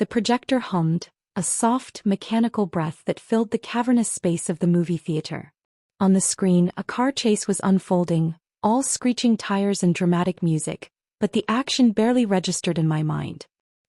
The projector hummed, a soft, mechanical breath that filled the cavernous space of the movie theater. On the screen, a car chase was unfolding, all screeching tires and dramatic music, but the action barely registered in my mind.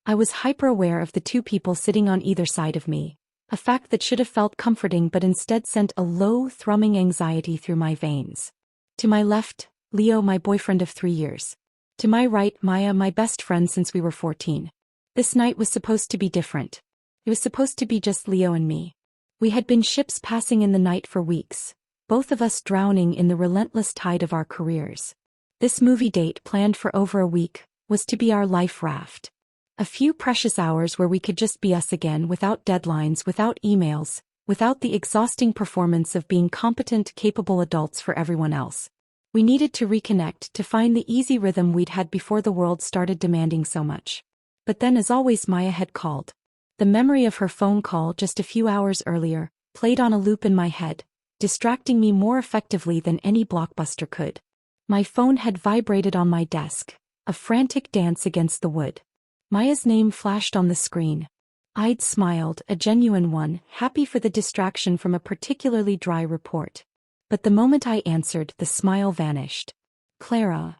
I was hyper-aware of the two people sitting on either side of me, a fact that should have felt comforting but instead sent a low, thrumming anxiety through my veins. To my left, Leo, my boyfriend of 3 years. To my right, Maya, my best friend since we were 14. This night was supposed to be different. It was supposed to be just Leo and me. We had been ships passing in the night for weeks, both of us drowning in the relentless tide of our careers. This movie date, planned for over a week, was to be our life raft. A few precious hours where we could just be us again, without deadlines, without emails, without the exhausting performance of being competent, capable adults for everyone else. We needed to reconnect, to find the easy rhythm we'd had before the world started demanding so much. But then, as always, Maya had called. The memory of her phone call just a few hours earlier played on a loop in my head, distracting me more effectively than any blockbuster could. My phone had vibrated on my desk, a frantic dance against the wood. Maya's name flashed on the screen. I'd smiled, a genuine one, happy for the distraction from a particularly dry report. But the moment I answered, the smile vanished. Clara.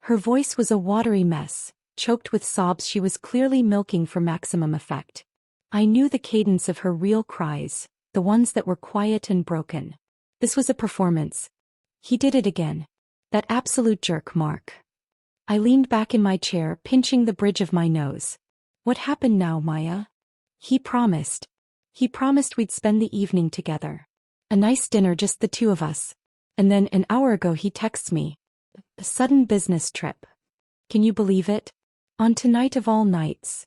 Her voice was a watery mess, choked with sobs she was clearly milking for maximum effect. I knew the cadence of her real cries, the ones that were quiet and broken. This was a performance. He did it again. That absolute jerk, Mark. I leaned back in my chair, pinching the bridge of my nose. What happened now, Maya? He promised. He promised we'd spend the evening together. A nice dinner, just the two of us. And then an hour ago he texts me. A sudden business trip. Can you believe it? On tonight of all nights.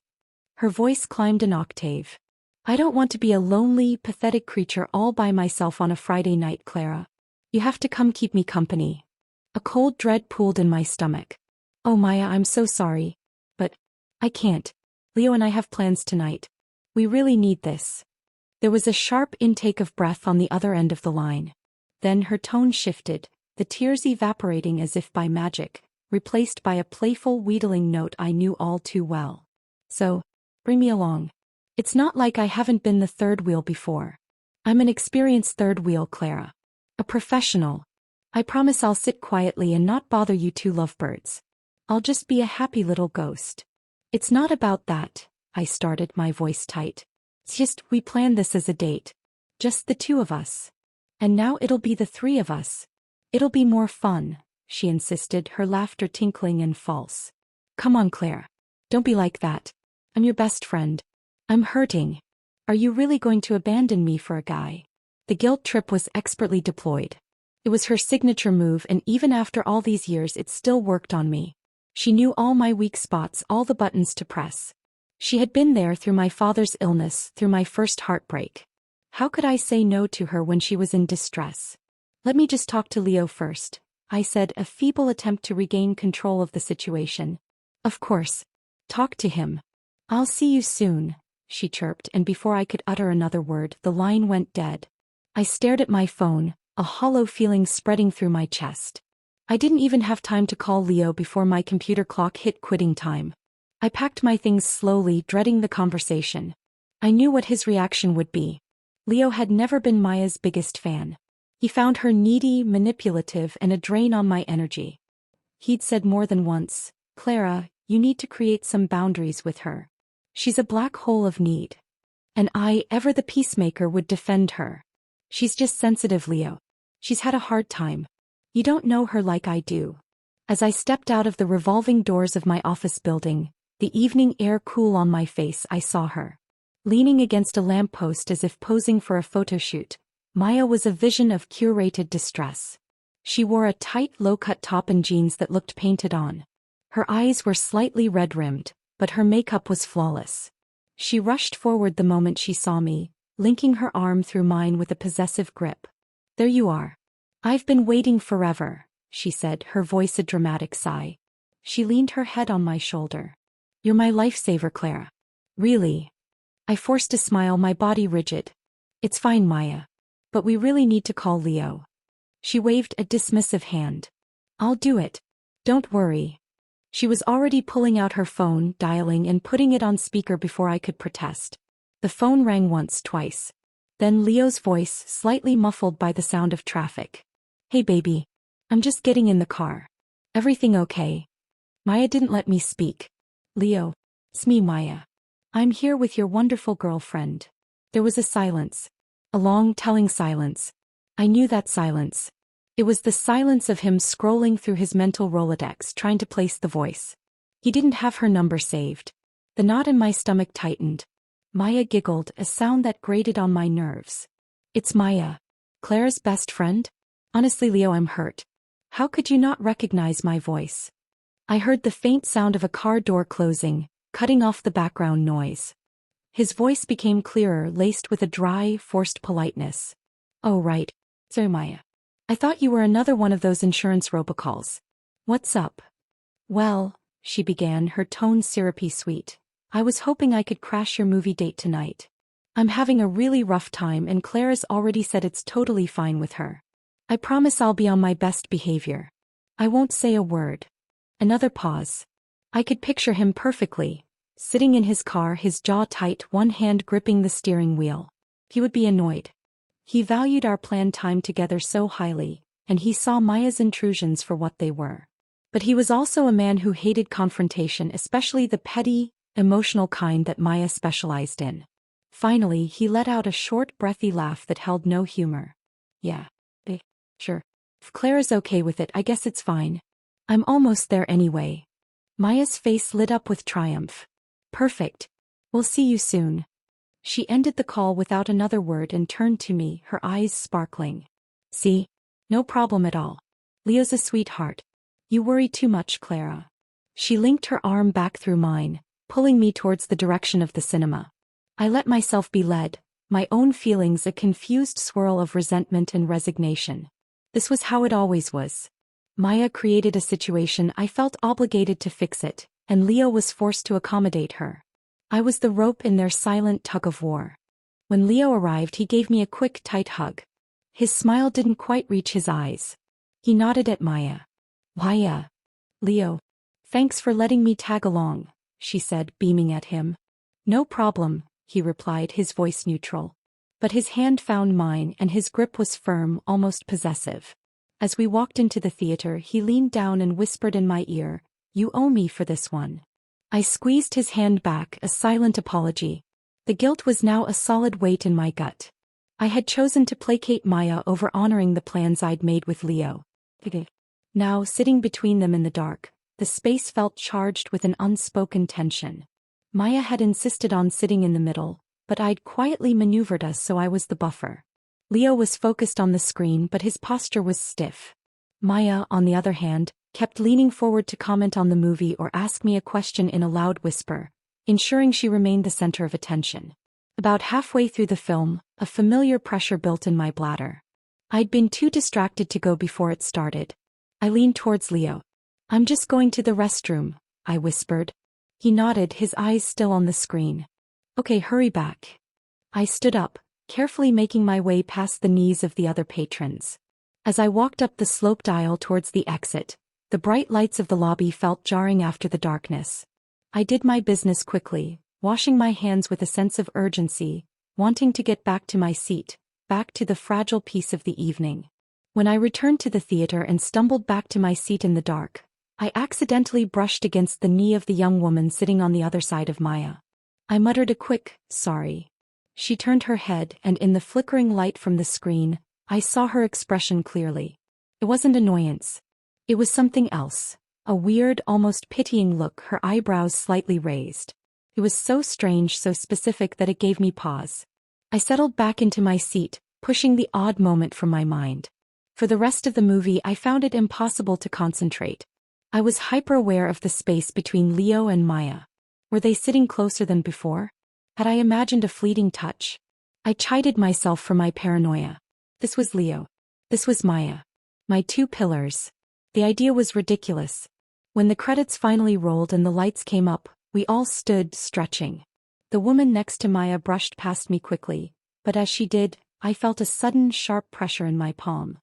Her voice climbed an octave. I don't want to be a lonely, pathetic creature all by myself on a Friday night, Clara. You have to come keep me company. A cold dread pooled in my stomach. Oh Maya, I'm so sorry. But I can't. Leo and I have plans tonight. We really need this. There was a sharp intake of breath on the other end of the line. Then her tone shifted, the tears evaporating as if by magic, replaced by a playful, wheedling note I knew all too well. So, bring me along. It's not like I haven't been the third wheel before. I'm an experienced third wheel, Clara. A professional. I promise I'll sit quietly and not bother you two lovebirds. I'll just be a happy little ghost. It's not about that, I started, my voice tight. It's just, we planned this as a date. Just the two of us. And now it'll be the three of us. It'll be more fun, she insisted, her laughter tinkling and false. Come on, Claire. Don't be like that. I'm your best friend. I'm hurting. Are you really going to abandon me for a guy? The guilt trip was expertly deployed. It was her signature move, and even after all these years it still worked on me. She knew all my weak spots, all the buttons to press. She had been there through my father's illness, through my first heartbreak. How could I say no to her when she was in distress? Let me just talk to Leo first, I said, a feeble attempt to regain control of the situation. Of course. Talk to him. I'll see you soon, she chirped, and before I could utter another word, the line went dead. I stared at my phone, a hollow feeling spreading through my chest. I didn't even have time to call Leo before my computer clock hit quitting time. I packed my things slowly, dreading the conversation. I knew what his reaction would be. Leo had never been Maya's biggest fan. He found her needy, manipulative, and a drain on my energy. He'd said more than once, Clara, you need to create some boundaries with her. She's a black hole of need. And I, ever the peacemaker, would defend her. She's just sensitive, Leo. She's had a hard time. You don't know her like I do. As I stepped out of the revolving doors of my office building, the evening air cool on my face, I saw her. Leaning against a lamppost as if posing for a photo shoot, Maya was a vision of curated distress. She wore a tight, low-cut top and jeans that looked painted on. Her eyes were slightly red-rimmed, but her makeup was flawless. She rushed forward the moment she saw me, linking her arm through mine with a possessive grip. There you are. I've been waiting forever, she said, her voice a dramatic sigh. She leaned her head on my shoulder. You're my lifesaver, Clara. Really? I forced a smile, my body rigid. It's fine, Maya. But we really need to call Leo. She waved a dismissive hand. I'll do it. Don't worry. She was already pulling out her phone, dialing and putting it on speaker before I could protest. The phone rang once, twice. Then Leo's voice, slightly muffled by the sound of traffic. "Hey baby. I'm just getting in the car. Everything okay?" Maya didn't let me speak. "Leo. It's me, Maya. I'm here with your wonderful girlfriend." There was a silence. A long, telling silence. I knew that silence. It was the silence of him scrolling through his mental Rolodex trying to place the voice. He didn't have her number saved. The knot in my stomach tightened. Maya giggled, a sound that grated on my nerves. "It's Maya. Claire's best friend? Honestly, Leo, I'm hurt. How could you not recognize my voice?" I heard the faint sound of a car door closing, cutting off the background noise. His voice became clearer, laced with a dry, forced politeness. "Oh right. Sorry, Maya. I thought you were another one of those insurance robocalls. What's up?" "Well," she began, her tone syrupy sweet. "I was hoping I could crash your movie date tonight. I'm having a really rough time and Claire's already said it's totally fine with her. I promise I'll be on my best behavior. I won't say a word." Another pause. I could picture him perfectly, sitting in his car, his jaw tight, one hand gripping the steering wheel. He would be annoyed. He valued our planned time together so highly, and he saw Maya's intrusions for what they were. But he was also a man who hated confrontation, especially the petty, emotional kind that Maya specialized in. Finally, he let out a short, breathy laugh that held no humor. "Yeah. Sure. If Claire is okay with it, I guess it's fine. I'm almost there anyway." Maya's face lit up with triumph. "Perfect. We'll see you soon." She ended the call without another word and turned to me, her eyes sparkling. "See? No problem at all. Leo's a sweetheart. You worry too much, Clara." She linked her arm back through mine, pulling me towards the direction of the cinema. I let myself be led, my own feelings a confused swirl of resentment and resignation. This was how it always was. Maya created a situation, I felt obligated to fix it, and Leo was forced to accommodate her. I was the rope in their silent tug-of-war. When Leo arrived, he gave me a quick, tight hug. His smile didn't quite reach his eyes. He nodded at Maya. "Maya. Leo. Thanks for letting me tag along," she said, beaming at him. "No problem," he replied, his voice neutral. But his hand found mine, and his grip was firm, almost possessive. As we walked into the theater, he leaned down and whispered in my ear, "You owe me for this one." I squeezed his hand back, a silent apology. The guilt was now a solid weight in my gut. I had chosen to placate Maya over honoring the plans I'd made with Leo. Now, sitting between them in the dark, the space felt charged with an unspoken tension. Maya had insisted on sitting in the middle, but I'd quietly maneuvered us so I was the buffer. Leo was focused on the screen, but his posture was stiff. Maya, on the other hand, kept leaning forward to comment on the movie or ask me a question in a loud whisper, ensuring she remained the center of attention. About halfway through the film, a familiar pressure built in my bladder. I'd been too distracted to go before it started. I leaned towards Leo. "I'm just going to the restroom," I whispered. He nodded, his eyes still on the screen. "Okay, hurry back." I stood up, carefully making my way past the knees of the other patrons. As I walked up the sloped aisle towards the exit, the bright lights of the lobby felt jarring after the darkness. I did my business quickly, washing my hands with a sense of urgency, wanting to get back to my seat, back to the fragile peace of the evening. When I returned to the theater and stumbled back to my seat in the dark, I accidentally brushed against the knee of the young woman sitting on the other side of Maya. I muttered a quick, "Sorry." She turned her head, and in the flickering light from the screen, I saw her expression clearly. It wasn't annoyance. It was something else. A weird, almost pitying look, her eyebrows slightly raised. It was so strange, so specific that it gave me pause. I settled back into my seat, pushing the odd moment from my mind. For the rest of the movie, I found it impossible to concentrate. I was hyper-aware of the space between Leo and Maya. Were they sitting closer than before? Had I imagined a fleeting touch? I chided myself for my paranoia. This was Leo. This was Maya. My two pillars. The idea was ridiculous. When the credits finally rolled and the lights came up, we all stood, stretching. The woman next to Maya brushed past me quickly, but as she did, I felt a sudden, sharp pressure in my palm.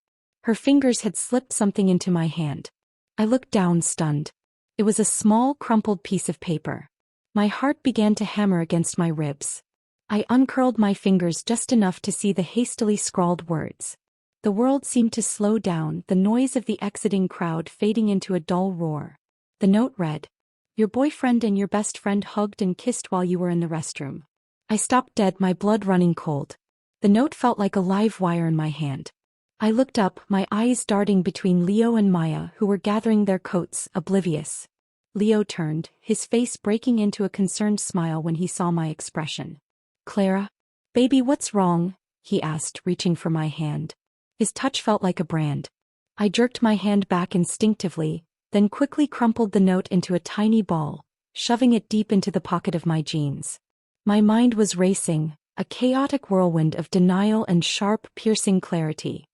Her fingers had slipped something into my hand. I looked down, stunned. It was a small, crumpled piece of paper. My heart began to hammer against my ribs. I uncurled my fingers just enough to see the hastily scrawled words. The world seemed to slow down, the noise of the exiting crowd fading into a dull roar. The note read, "Your boyfriend and your best friend hugged and kissed while you were in the restroom." I stopped dead, my blood running cold. The note felt like a live wire in my hand. I looked up, my eyes darting between Leo and Maya, who were gathering their coats, oblivious. Leo turned, his face breaking into a concerned smile when he saw my expression. "Clara? Baby, what's wrong?" he asked, reaching for my hand. His touch felt like a brand. I jerked my hand back instinctively, then quickly crumpled the note into a tiny ball, shoving it deep into the pocket of my jeans. My mind was racing, a chaotic whirlwind of denial and sharp, piercing clarity.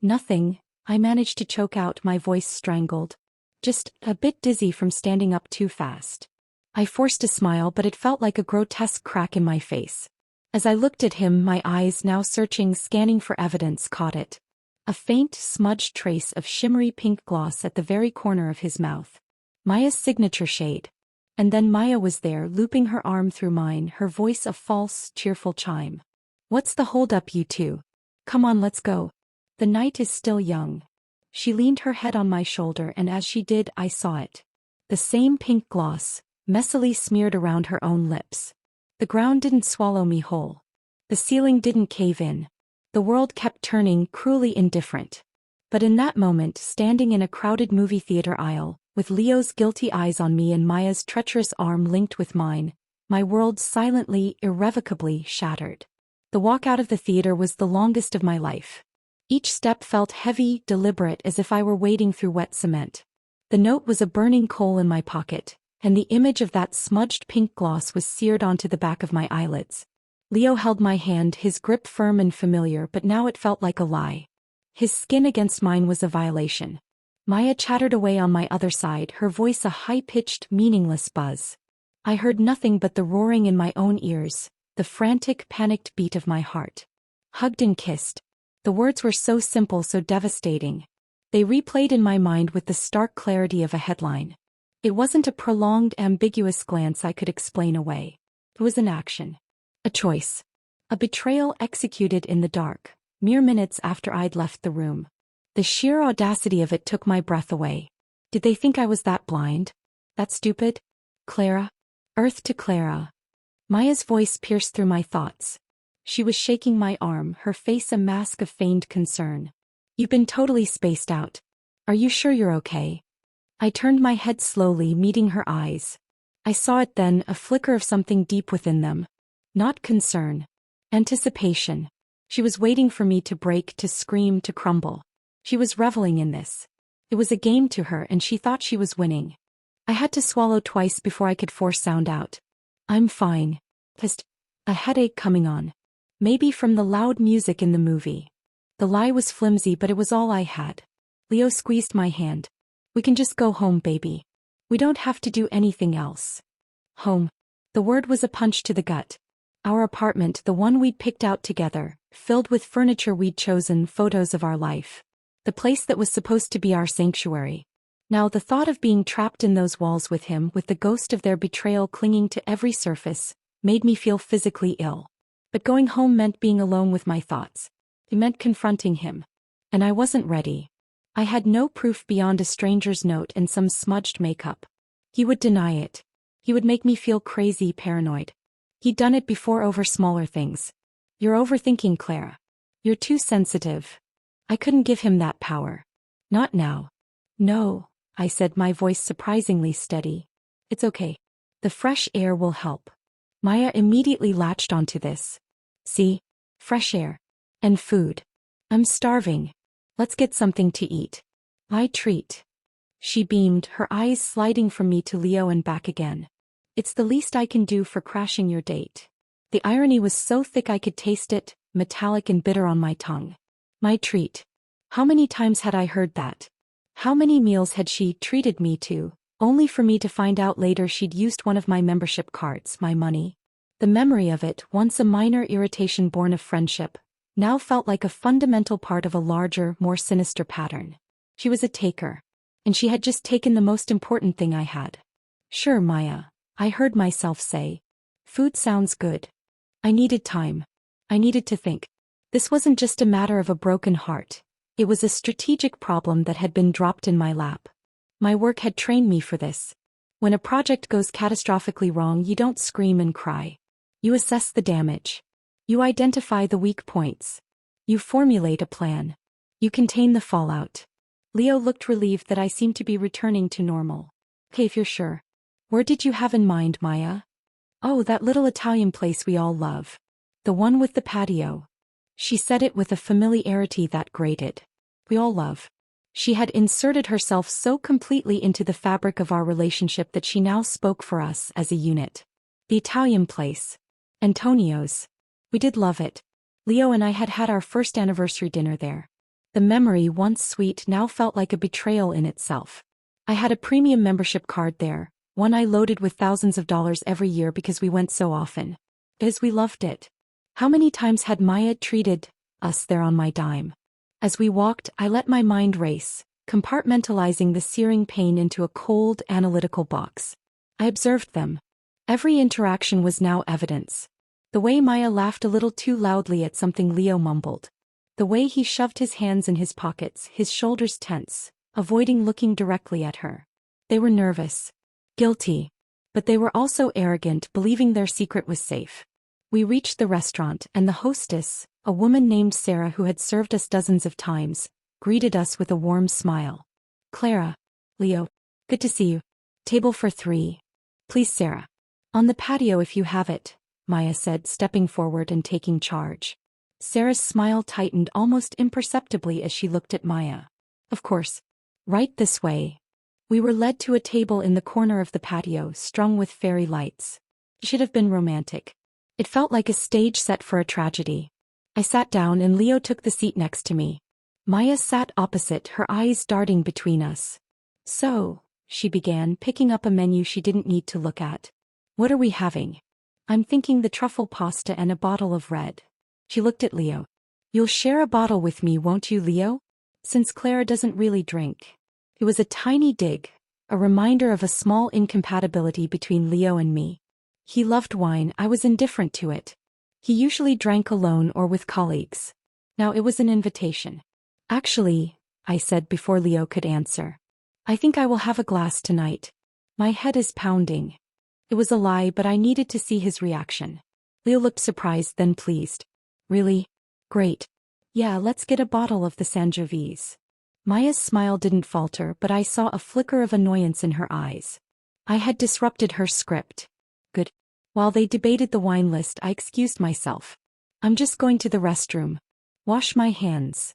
"Nothing," I managed to choke out, my voice strangled. "Just a bit dizzy from standing up too fast." I forced a smile, but it felt like a grotesque crack in my face. As I looked at him, my eyes, now searching, scanning for evidence, caught it. A faint, smudged trace of shimmery pink gloss at the very corner of his mouth. Maya's signature shade. And then Maya was there, looping her arm through mine, her voice a false, cheerful chime. "What's the holdup, you two? Come on, let's go. The night is still young." She leaned her head on my shoulder, and as she did, I saw it. The same pink gloss, messily smeared around her own lips. The ground didn't swallow me whole. The ceiling didn't cave in. The world kept turning, cruelly indifferent. But in that moment, standing in a crowded movie theater aisle, with Leo's guilty eyes on me and Maya's treacherous arm linked with mine, my world silently, irrevocably shattered. The walk out of the theater was the longest of my life. Each step felt heavy, deliberate, as if I were wading through wet cement. The note was a burning coal in my pocket, and the image of that smudged pink gloss was seared onto the back of my eyelids. Leo held my hand, his grip firm and familiar, but now it felt like a lie. His skin against mine was a violation. Maya chattered away on my other side, her voice a high-pitched, meaningless buzz. I heard nothing but the roaring in my own ears, the frantic, panicked beat of my heart. Hugged and kissed. The words were so simple, so devastating. They replayed in my mind with the stark clarity of a headline. It wasn't a prolonged, ambiguous glance I could explain away. It was an action. A choice. A betrayal executed in the dark, mere minutes after I'd left the room. The sheer audacity of it took my breath away. Did they think I was that blind? That stupid? Clara? Earth to Clara. Maya's voice pierced through my thoughts. She was shaking my arm, her face a mask of feigned concern. "You've been totally spaced out. Are you sure you're okay?" I turned my head slowly, meeting her eyes. I saw it then, a flicker of something deep within them. Not concern. Anticipation. She was waiting for me to break, to scream, to crumble. She was reveling in this. It was a game to her, and she thought she was winning. I had to swallow twice before I could force sound out. "I'm fine. Just a headache coming on. Maybe from the loud music in the movie." The lie was flimsy, but it was all I had. Leo squeezed my hand. "We can just go home, baby. We don't have to do anything else." Home. The word was a punch to the gut. Our apartment, the one we'd picked out together, filled with furniture we'd chosen, photos of our life. The place that was supposed to be our sanctuary. Now the thought of being trapped in those walls with him, with the ghost of their betrayal clinging to every surface, made me feel physically ill. But going home meant being alone with my thoughts. It meant confronting him. And I wasn't ready. I had no proof beyond a stranger's note and some smudged makeup. He would deny it. He would make me feel crazy, paranoid. He'd done it before over smaller things. "You're overthinking, Clara. You're too sensitive." I couldn't give him that power. Not now. "No," I said, my voice surprisingly steady. "It's okay. The fresh air will help." Maya immediately latched onto this. "See? Fresh air. And food. I'm starving. Let's get something to eat." "I treat." She beamed, her eyes sliding from me to Leo and back again. "It's the least I can do for crashing your date." The irony was so thick I could taste it, metallic and bitter on my tongue. My treat. How many times had I heard that? How many meals had she treated me to, only for me to find out later she'd used one of my membership cards, my money? The memory of it, once a minor irritation born of friendship, now felt like a fundamental part of a larger, more sinister pattern. She was a taker. and she had just taken the most important thing I had. Sure, Maya, I heard myself say. Food sounds good. I needed time. I needed to think. This wasn't just a matter of a broken heart. It was a strategic problem that had been dropped in my lap. My work had trained me for this. When a project goes catastrophically wrong, you don't scream and cry. You assess the damage. You identify the weak points. You formulate a plan. You contain the fallout. Leo looked relieved that I seemed to be returning to normal. Okay, if you're sure. Where did you have in mind, Maya? Oh, that little Italian place we all love. The one with the patio. She said it with a familiarity that grated. We all love. She had inserted herself so completely into the fabric of our relationship that she now spoke for us as a unit. The Italian place. Antonio's. We did love it. Leo and I had had our first anniversary dinner there. The memory, once sweet, now felt like a betrayal in itself. I had a premium membership card there, one I loaded with thousands of dollars every year because we went so often. Because we loved it. How many times had Maya treated us there on my dime? As we walked, I let my mind race, compartmentalizing the searing pain into a cold, analytical box. I observed them. Every interaction was now evidence. The way Maya laughed a little too loudly at something Leo mumbled. The way he shoved his hands in his pockets, his shoulders tense, avoiding looking directly at her. They were nervous. Guilty. But they were also arrogant, believing their secret was safe. We reached the restaurant, and the hostess, a woman named Sarah who had served us dozens of times, greeted us with a warm smile. Clara. Leo. Good to see you. Table for 3. Please, Sarah. On the patio if you have it, Maya said, stepping forward and taking charge. Sarah's smile tightened almost imperceptibly as she looked at Maya. Of course. Right this way. We were led to a table in the corner of the patio, strung with fairy lights. It should have been romantic. It felt like a stage set for a tragedy. I sat down and Leo took the seat next to me. Maya sat opposite, her eyes darting between us. So, she began, picking up a menu she didn't need to look at. What are we having? I'm thinking the truffle pasta and a bottle of red. She looked at Leo. You'll share a bottle with me, won't you, Leo? Since Clara doesn't really drink. It was a tiny dig, a reminder of a small incompatibility between Leo and me. He loved wine, I was indifferent to it. He usually drank alone or with colleagues. Now it was an invitation. Actually, I said before Leo could answer. I think I will have a glass tonight. My head is pounding. It was a lie, but I needed to see his reaction. Leo looked surprised, then pleased. Really? Great. Yeah, let's get a bottle of the Sangiovese. Maya's smile didn't falter, but I saw a flicker of annoyance in her eyes. I had disrupted her script. Good. While they debated the wine list, I excused myself. I'm just going to the restroom. Wash my hands.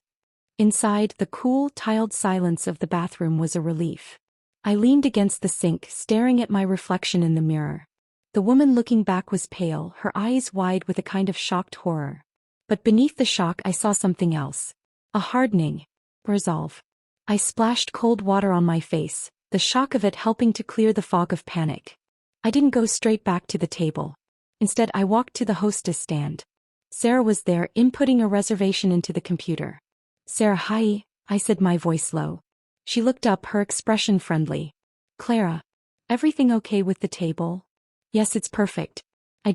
Inside, the cool, tiled silence of the bathroom was a relief. I leaned against the sink, staring at my reflection in the mirror. The woman looking back was pale, her eyes wide with a kind of shocked horror. But beneath the shock I saw something else. A hardening. Resolve. I splashed cold water on my face, the shock of it helping to clear the fog of panic. I didn't go straight back to the table. Instead, I walked to the hostess stand. Sarah was there, inputting a reservation into the computer. Sarah, hi, I said, my voice low. She looked up, her expression friendly. Clara. Everything okay with the table? Yes, it's perfect. I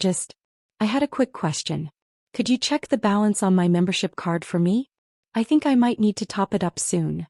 had a quick question. Could you check the balance on my membership card for me? I think I might need to top it up soon.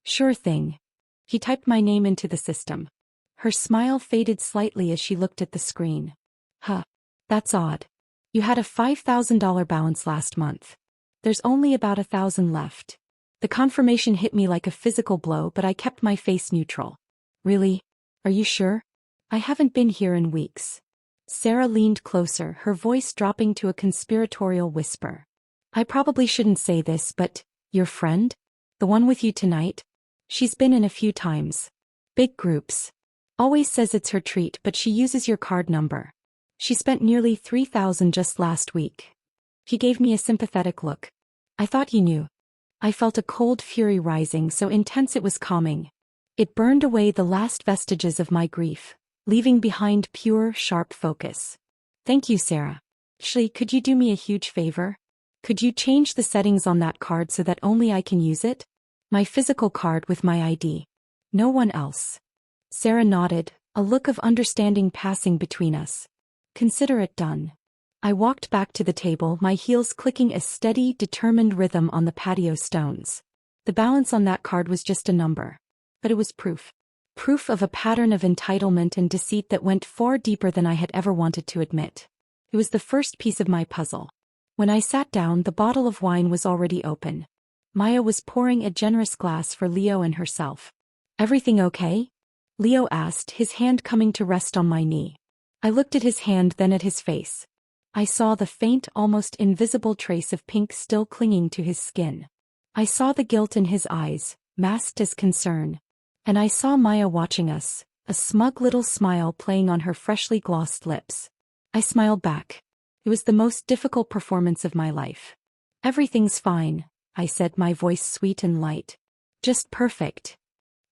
Sure thing. He typed my name into the system. Her smile faded slightly as she looked at the screen. Huh. That's odd. You had a $5,000 balance last month. There's only about 1,000 left. The confirmation hit me like a physical blow, but I kept my face neutral. Really? Are you sure? I haven't been here in weeks. Sarah leaned closer, her voice dropping to a conspiratorial whisper. I probably shouldn't say this, but, your friend? The one with you tonight? She's been in a few times. Big groups. Always says it's her treat, but she uses your card number. She spent nearly $3,000 just last week. He gave me a sympathetic look. I thought you knew. I felt a cold fury rising, so intense it was calming. It burned away the last vestiges of my grief, leaving behind pure, sharp focus. Thank you, Sarah. Actually, could you do me a huge favor? Could you change the settings on that card so that only I can use it? My physical card with my ID. No one else. Sarah nodded, a look of understanding passing between us. Consider it done. I walked back to the table, my heels clicking a steady, determined rhythm on the patio stones. The balance on that card was just a number. But it was proof. Proof of a pattern of entitlement and deceit that went far deeper than I had ever wanted to admit. It was the first piece of my puzzle. When I sat down, the bottle of wine was already open. Maya was pouring a generous glass for Leo and herself. Everything okay? Leo asked, his hand coming to rest on my knee. I looked at his hand, then at his face. I saw the faint, almost invisible trace of pink still clinging to his skin. I saw the guilt in his eyes, masked as concern. And I saw Maya watching us, a smug little smile playing on her freshly glossed lips. I smiled back. It was the most difficult performance of my life. Everything's fine, I said, my voice sweet and light. Just perfect.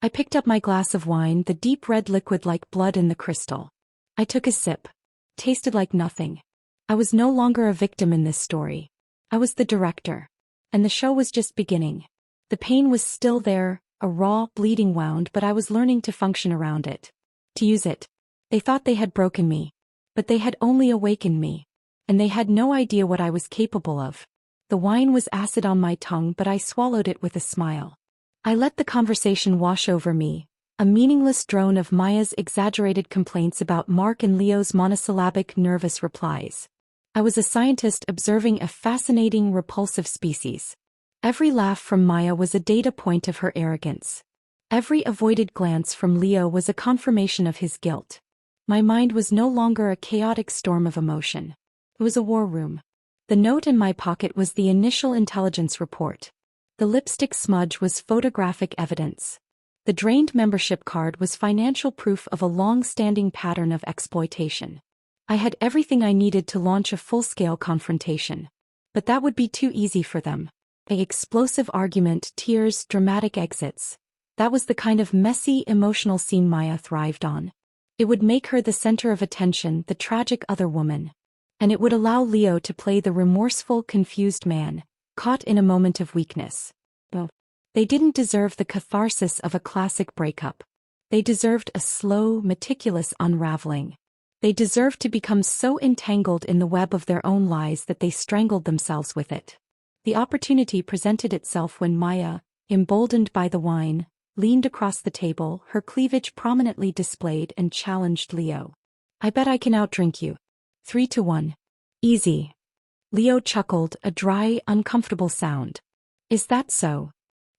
I picked up my glass of wine, the deep red liquid like blood in the crystal. I took a sip. Tasted like nothing. I was no longer a victim in this story. I was the director. And the show was just beginning. The pain was still there, a raw, bleeding wound, but I was learning to function around it. To use it. They thought they had broken me. But they had only awakened me. And they had no idea what I was capable of. The wine was acid on my tongue, but I swallowed it with a smile. I let the conversation wash over me, a meaningless drone of Maya's exaggerated complaints about Mark and Leo's monosyllabic, nervous replies. I was a scientist observing a fascinating, repulsive species. Every laugh from Maya was a data point of her arrogance. Every avoided glance from Leo was a confirmation of his guilt. My mind was no longer a chaotic storm of emotion. It was a war room. The note in my pocket was the initial intelligence report. The lipstick smudge was photographic evidence. The drained membership card was financial proof of a long-standing pattern of exploitation. I had everything I needed to launch a full-scale confrontation. But that would be too easy for them. An explosive argument, tears, dramatic exits. That was the kind of messy, emotional scene Maya thrived on. It would make her the center of attention, the tragic other woman. And it would allow Leo to play the remorseful, confused man, caught in a moment of weakness. They didn't deserve the catharsis of a classic breakup. They deserved a slow, meticulous unraveling. They deserved to become so entangled in the web of their own lies that they strangled themselves with it. The opportunity presented itself when Maya, emboldened by the wine, leaned across the table, her cleavage prominently displayed, and challenged Leo. I bet I can outdrink you. 3-1. Easy. Leo chuckled, a dry, uncomfortable sound. Is that so?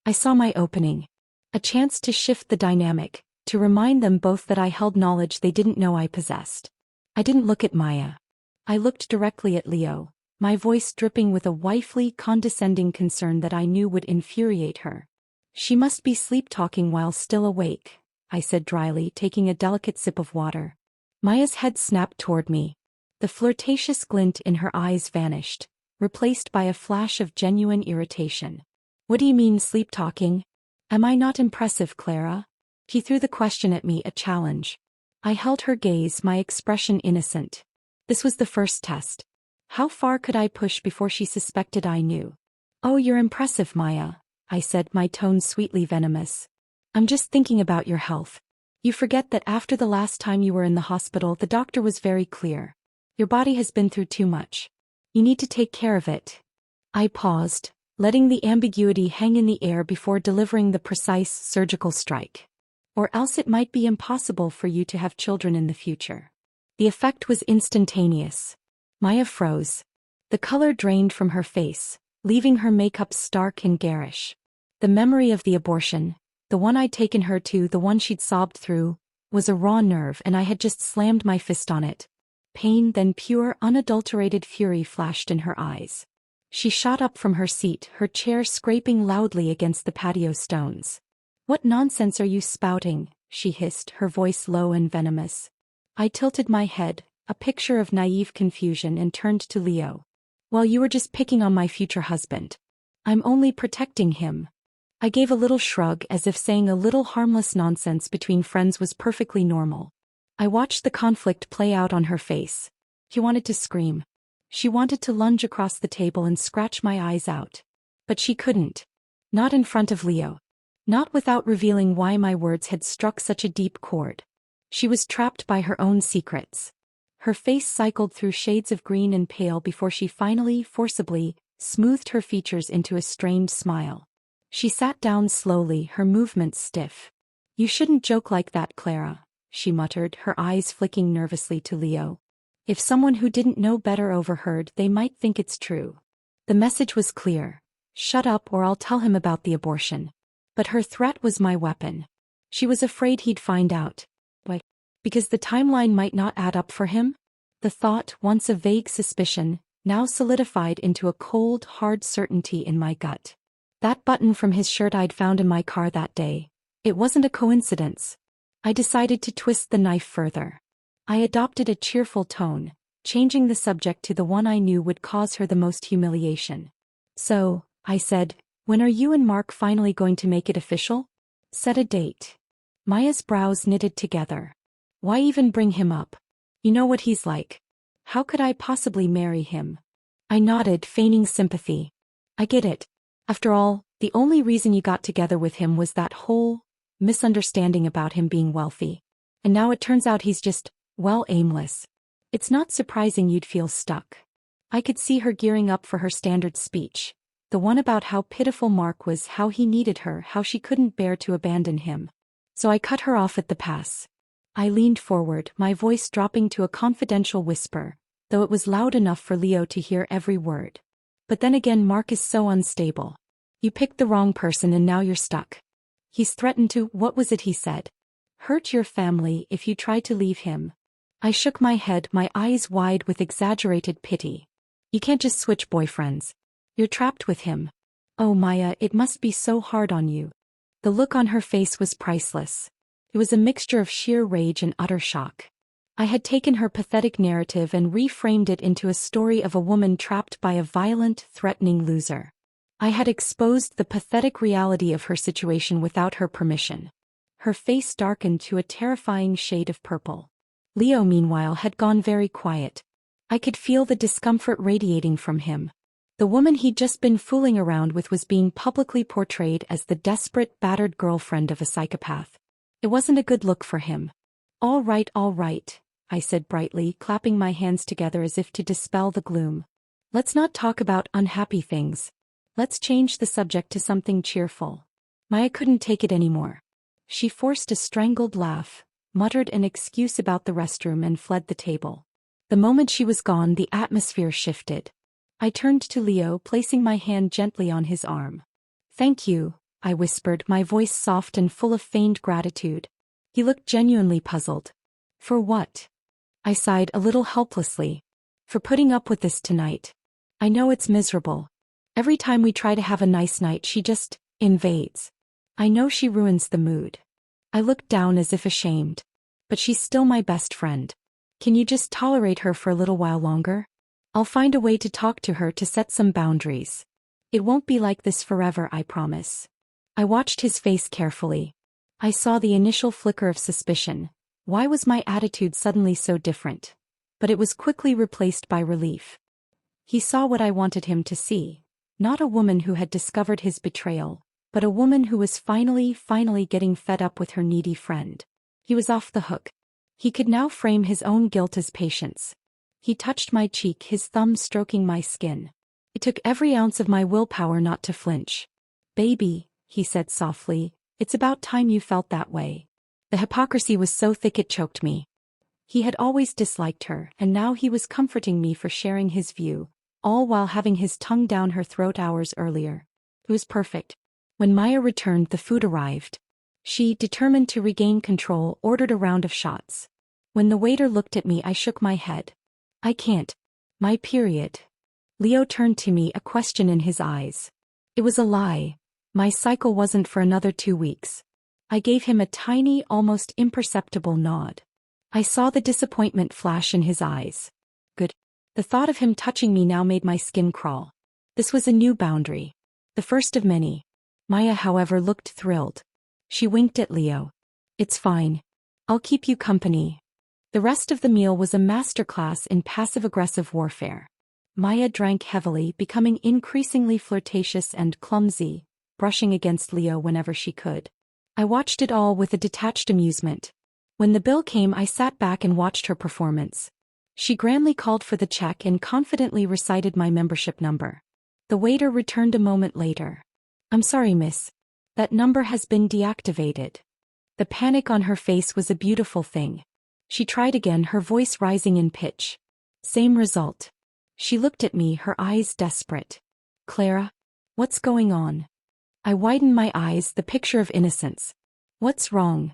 I saw my opening. A chance to shift the dynamic, to remind them both that I held knowledge they didn't know I possessed. I didn't look at Maya. I looked directly at Leo, my voice dripping with a wifely, condescending concern that I knew would infuriate her. She must be sleep-talking while still awake, I said dryly, taking a delicate sip of water. Maya's head snapped toward me. The flirtatious glint in her eyes vanished, replaced by a flash of genuine irritation. What do you mean sleep-talking? Am I not impressive, Clara? She threw the question at me, a challenge. I held her gaze, my expression innocent. This was the first test. How far could I push before she suspected I knew? Oh, you're impressive, Maya, I said, my tone sweetly venomous. I'm just thinking about your health. You forget that after the last time you were in the hospital, the doctor was very clear. Your body has been through too much. You need to take care of it. I paused, letting the ambiguity hang in the air before delivering the precise surgical strike. Or else it might be impossible for you to have children in the future. The effect was instantaneous. Maya froze. The color drained from her face, leaving her makeup stark and garish. The memory of the abortion, the one I'd taken her to, the one she'd sobbed through, was a raw nerve, and I had just slammed my fist on it. Pain, then pure, unadulterated fury flashed in her eyes. She shot up from her seat, her chair scraping loudly against the patio stones. What nonsense are you spouting? She hissed, her voice low and venomous. I tilted my head, a picture of naive confusion, and turned to Leo. Well, you were just picking on my future husband. I'm only protecting him. I gave a little shrug, as if saying a little harmless nonsense between friends was perfectly normal. I watched the conflict play out on her face. She wanted to scream. She wanted to lunge across the table and scratch my eyes out. But she couldn't. Not in front of Leo. not without revealing why my words had struck such a deep chord. She was trapped by her own secrets. Her face cycled through shades of green and pale before she finally, forcibly, smoothed her features into a strained smile. She sat down slowly, her movements stiff. "You shouldn't joke like that, Clara," she muttered, her eyes flicking nervously to Leo. "If someone who didn't know better overheard, they might think it's true." The message was clear. Shut up or I'll tell him about the abortion. But her threat was my weapon. She was afraid he'd find out. Why? Because the timeline might not add up for him? The thought, once a vague suspicion, now solidified into a cold, hard certainty in my gut. That button from his shirt I'd found in my car that day. It wasn't a coincidence. I decided to twist the knife further. I adopted a cheerful tone, changing the subject to the one I knew would cause her the most humiliation. "So," I said, "when are you and Mark finally going to make it official? Set a date." Maya's brows knitted together. "Why even bring him up? You know what he's like. How could I possibly marry him?" I nodded, feigning sympathy. "I get it. After all, the only reason you got together with him was that whole misunderstanding about him being wealthy. And now it turns out he's just, well, aimless. It's not surprising you'd feel stuck." I could see her gearing up for her standard speech. The one about how pitiful Mark was, how he needed her, how she couldn't bear to abandon him. So I cut her off at the pass. I leaned forward, my voice dropping to a confidential whisper, though it was loud enough for Leo to hear every word. "But then again, Mark is so unstable. You picked the wrong person and now you're stuck. He's threatened to, what was it he said? Hurt your family if you try to leave him." I shook my head, my eyes wide with exaggerated pity. "You can't just switch boyfriends. You're trapped with him. Oh Maya, it must be so hard on you." The look on her face was priceless. It was a mixture of sheer rage and utter shock. I had taken her pathetic narrative and reframed it into a story of a woman trapped by a violent, threatening loser. I had exposed the pathetic reality of her situation without her permission. Her face darkened to a terrifying shade of purple. Leo, meanwhile, had gone very quiet. I could feel the discomfort radiating from him. The woman he'd just been fooling around with was being publicly portrayed as the desperate, battered girlfriend of a psychopath. It wasn't a good look for him. All right, I said brightly, clapping my hands together as if to dispel the gloom. "Let's not talk about unhappy things. Let's change the subject to something cheerful." Maya couldn't take it anymore. She forced a strangled laugh, muttered an excuse about the restroom and fled the table. The moment she was gone, the atmosphere shifted. I turned to Leo, placing my hand gently on his arm. "Thank you," I whispered, my voice soft and full of feigned gratitude. He looked genuinely puzzled. "For what?" I sighed a little helplessly. "For putting up with this tonight. I know it's miserable. Every time we try to have a nice night, she just invades. I know she ruins the mood." I looked down as if ashamed. "But she's still my best friend. Can you just tolerate her for a little while longer? I'll find a way to talk to her, to set some boundaries. It won't be like this forever, I promise." I watched his face carefully. I saw the initial flicker of suspicion. Why was my attitude suddenly so different? But it was quickly replaced by relief. He saw what I wanted him to see. Not a woman who had discovered his betrayal, but a woman who was finally getting fed up with her needy friend. He was off the hook. He could now frame his own guilt as patience. He touched my cheek, his thumb stroking my skin. It took every ounce of my willpower not to flinch. "Baby," he said softly, "it's about time you felt that way." The hypocrisy was so thick it choked me. He had always disliked her, and now he was comforting me for sharing his view, all while having his tongue down her throat hours earlier. It was perfect. When Maya returned, the food arrived. She, determined to regain control, ordered a round of shots. When the waiter looked at me, I shook my head. "I can't. My period." Leo turned to me, a question in his eyes. It was a lie. My cycle wasn't for another 2 weeks. I gave him a tiny, almost imperceptible nod. I saw the disappointment flash in his eyes. Good. The thought of him touching me now made my skin crawl. This was a new boundary. The first of many. Maya, however, looked thrilled. She winked at Leo. "It's fine. I'll keep you company." The rest of the meal was a masterclass in passive-aggressive warfare. Maya drank heavily, becoming increasingly flirtatious and clumsy, brushing against Leo whenever she could. I watched it all with a detached amusement. When the bill came, I sat back and watched her performance. She grandly called for the check and confidently recited my membership number. The waiter returned a moment later. "I'm sorry, miss. That number has been deactivated." The panic on her face was a beautiful thing. She tried again, her voice rising in pitch. Same result. She looked at me, her eyes desperate. "Clara? What's going on?" I widened my eyes, the picture of innocence. "What's wrong?"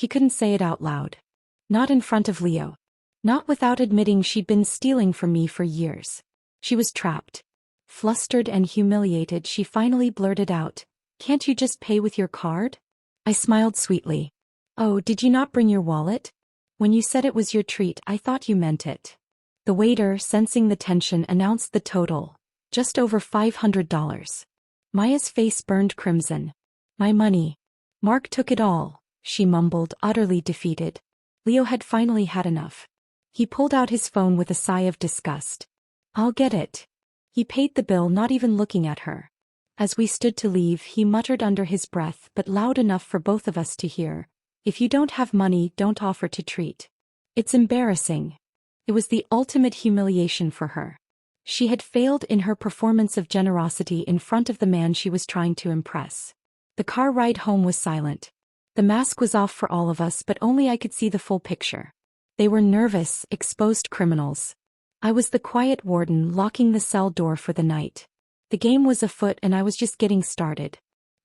He couldn't say it out loud. Not in front of Leo. Not without admitting she'd been stealing from me for years. She was trapped. Flustered and humiliated, she finally blurted out, "Can't you just pay with your card?" I smiled sweetly. "Oh, did you not bring your wallet? When you said it was your treat, I thought you meant it." The waiter, sensing the tension, announced the total. Just over $500. Maya's face burned crimson. "My money. Mark took it all," she mumbled, utterly defeated. Leo had finally had enough. He pulled out his phone with a sigh of disgust. "I'll get it." He paid the bill, not even looking at her. As we stood to leave, he muttered under his breath, but loud enough for both of us to hear, "If you don't have money, don't offer to treat." It's embarrassing. It was the ultimate humiliation for her. She had failed in her performance of generosity in front of the man she was trying to impress. The car ride home was silent. The mask was off for all of us, but only I could see the full picture. They were nervous, exposed criminals. I was the quiet warden locking the cell door for the night. The game was afoot and I was just getting started.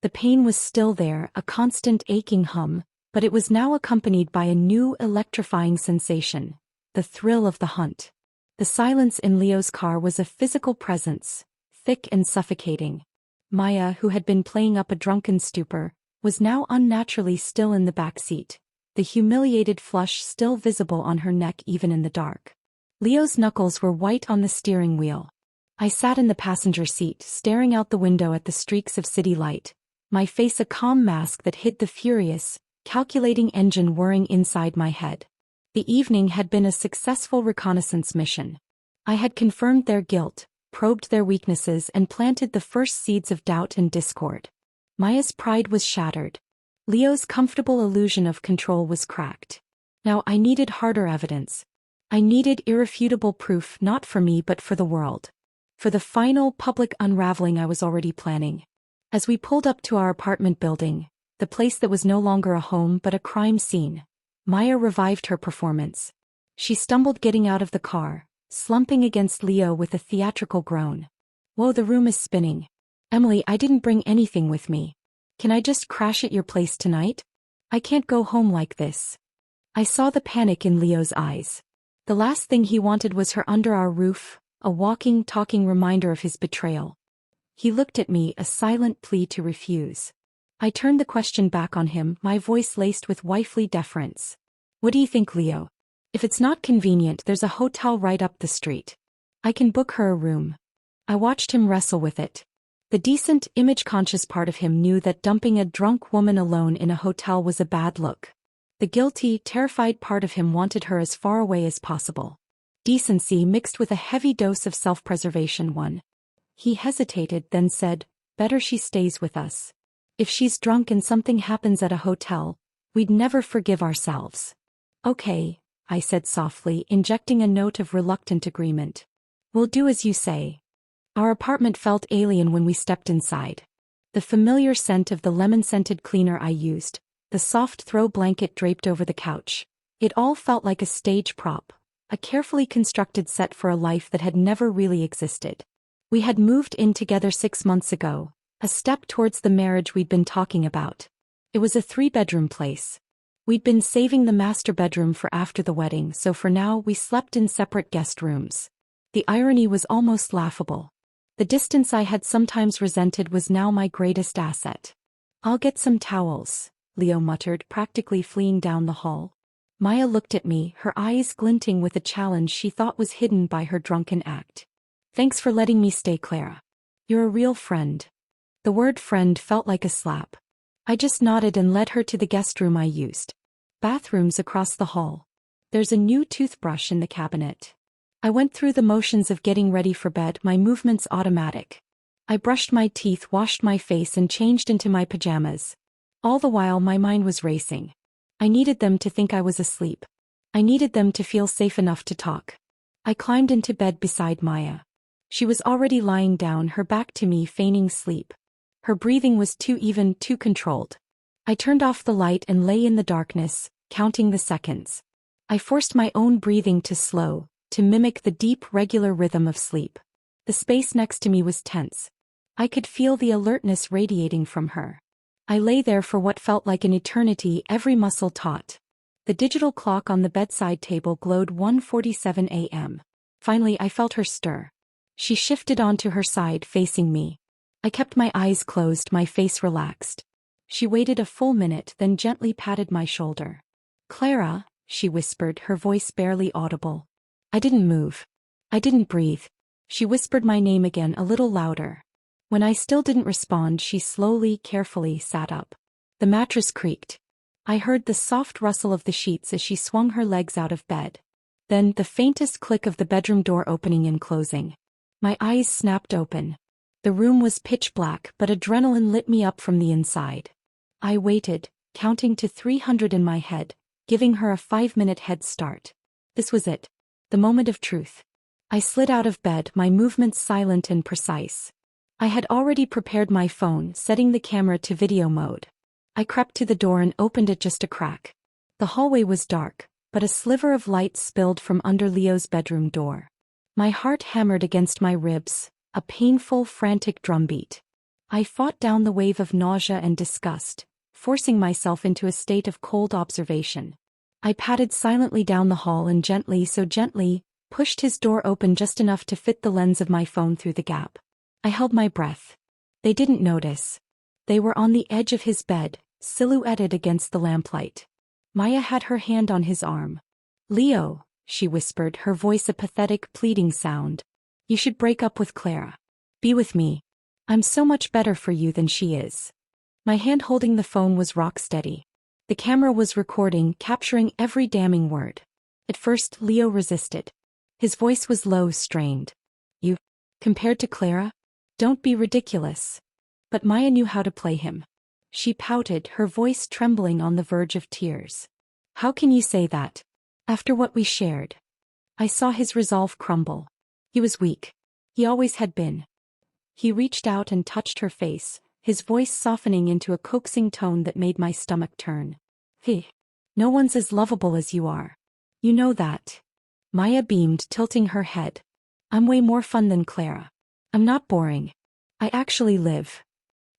The pain was still there, a constant aching hum, but it was now accompanied by a new electrifying sensation, the thrill of the hunt. The silence in Leo's car was a physical presence, thick and suffocating. Maya, who had been playing up a drunken stupor, was now unnaturally still in the back seat, the humiliated flush still visible on her neck even in the dark. Leo's knuckles were white on the steering wheel. I sat in the passenger seat, staring out the window at the streaks of city light, my face a calm mask that hid the furious, calculating engine whirring inside my head. The evening had been a successful reconnaissance mission. I had confirmed their guilt, probed their weaknesses, and planted the first seeds of doubt and discord. Maya's pride was shattered. Leo's comfortable illusion of control was cracked. Now I needed harder evidence. I needed irrefutable proof, not for me but for the world. For the final public unraveling I was already planning. As we pulled up to our apartment building, the place that was no longer a home but a crime scene, Maya revived her performance. She stumbled getting out of the car, slumping against Leo with a theatrical groan. "Whoa, the room is spinning. Emily, I didn't bring anything with me. Can I just crash at your place tonight? I can't go home like this." I saw the panic in Leo's eyes. The last thing he wanted was her under our roof, a walking, talking reminder of his betrayal. He looked at me, a silent plea to refuse. I turned the question back on him, my voice laced with wifely deference. "What do you think, Leo? If it's not convenient, there's a hotel right up the street. I can book her a room." I watched him wrestle with it. The decent, image-conscious part of him knew that dumping a drunk woman alone in a hotel was a bad look. The guilty, terrified part of him wanted her as far away as possible. Decency mixed with a heavy dose of self-preservation won. He hesitated, then said, "Better she stays with us. If she's drunk and something happens at a hotel, we'd never forgive ourselves." "Okay," I said softly, injecting a note of reluctant agreement. "We'll do as you say." Our apartment felt alien when we stepped inside. The familiar scent of the lemon-scented cleaner I used, the soft throw blanket draped over the couch. It all felt like a stage prop, a carefully constructed set for a life that had never really existed. We had moved in together 6 months ago, a step towards the marriage we'd been talking about. It was a 3-bedroom place. We'd been saving the master bedroom for after the wedding, so for now we slept in separate guest rooms. The irony was almost laughable. The distance I had sometimes resented was now my greatest asset. "I'll get some towels," Leo muttered, practically fleeing down the hall. Maya looked at me, her eyes glinting with a challenge she thought was hidden by her drunken act. "Thanks for letting me stay, Clara. You're a real friend." The word friend felt like a slap. I just nodded and led her to the guest room I used. Bathrooms across the hall. There's a new toothbrush in the cabinet. I went through the motions of getting ready for bed, my movements automatic. I brushed my teeth, washed my face, and changed into my pajamas. All the while my mind was racing. I needed them to think I was asleep. I needed them to feel safe enough to talk. I climbed into bed beside Maya. She was already lying down, her back to me, feigning sleep. Her breathing was too even, too controlled. I turned off the light and lay in the darkness, counting the seconds. I forced my own breathing to slow, to mimic the deep, regular rhythm of sleep. The space next to me was tense. I could feel the alertness radiating from her. I lay there for what felt like an eternity, every muscle taut. The digital clock on the bedside table glowed 1:47 a.m. Finally I felt her stir. She shifted onto her side, facing me. I kept my eyes closed, my face relaxed. She waited a full minute, then gently patted my shoulder. "Clara," she whispered, her voice barely audible. I didn't move. I didn't breathe. She whispered my name again, a little louder. When I still didn't respond, she slowly, carefully sat up. The mattress creaked. I heard the soft rustle of the sheets as she swung her legs out of bed. Then the faintest click of the bedroom door opening and closing. My eyes snapped open. The room was pitch black, but adrenaline lit me up from the inside. I waited, counting to 300 in my head, giving her a 5-minute head start. This was it. The moment of truth. I slid out of bed, my movements silent and precise. I had already prepared my phone, setting the camera to video mode. I crept to the door and opened it just a crack. The hallway was dark, but a sliver of light spilled from under Leo's bedroom door. My heart hammered against my ribs, a painful, frantic drumbeat. I fought down the wave of nausea and disgust, forcing myself into a state of cold observation. I padded silently down the hall and gently, so gently, pushed his door open just enough to fit the lens of my phone through the gap. I held my breath. They didn't notice. They were on the edge of his bed, silhouetted against the lamplight. Maya had her hand on his arm. "Leo," she whispered, her voice a pathetic, pleading sound. "You should break up with Clara. Be with me. I'm so much better for you than she is." My hand holding the phone was rock steady. The camera was recording, capturing every damning word. At first, Leo resisted. His voice was low, strained. "You, compared to Clara? Don't be ridiculous." But Maya knew how to play him. She pouted, her voice trembling on the verge of tears. "How can you say that? After what we shared?" I saw his resolve crumble. He was weak. He always had been. He reached out and touched her face, his voice softening into a coaxing tone that made my stomach turn. "Hey, no one's as lovable as you are. You know that." Maya beamed, tilting her head. "I'm way more fun than Clara. I'm not boring. I actually live."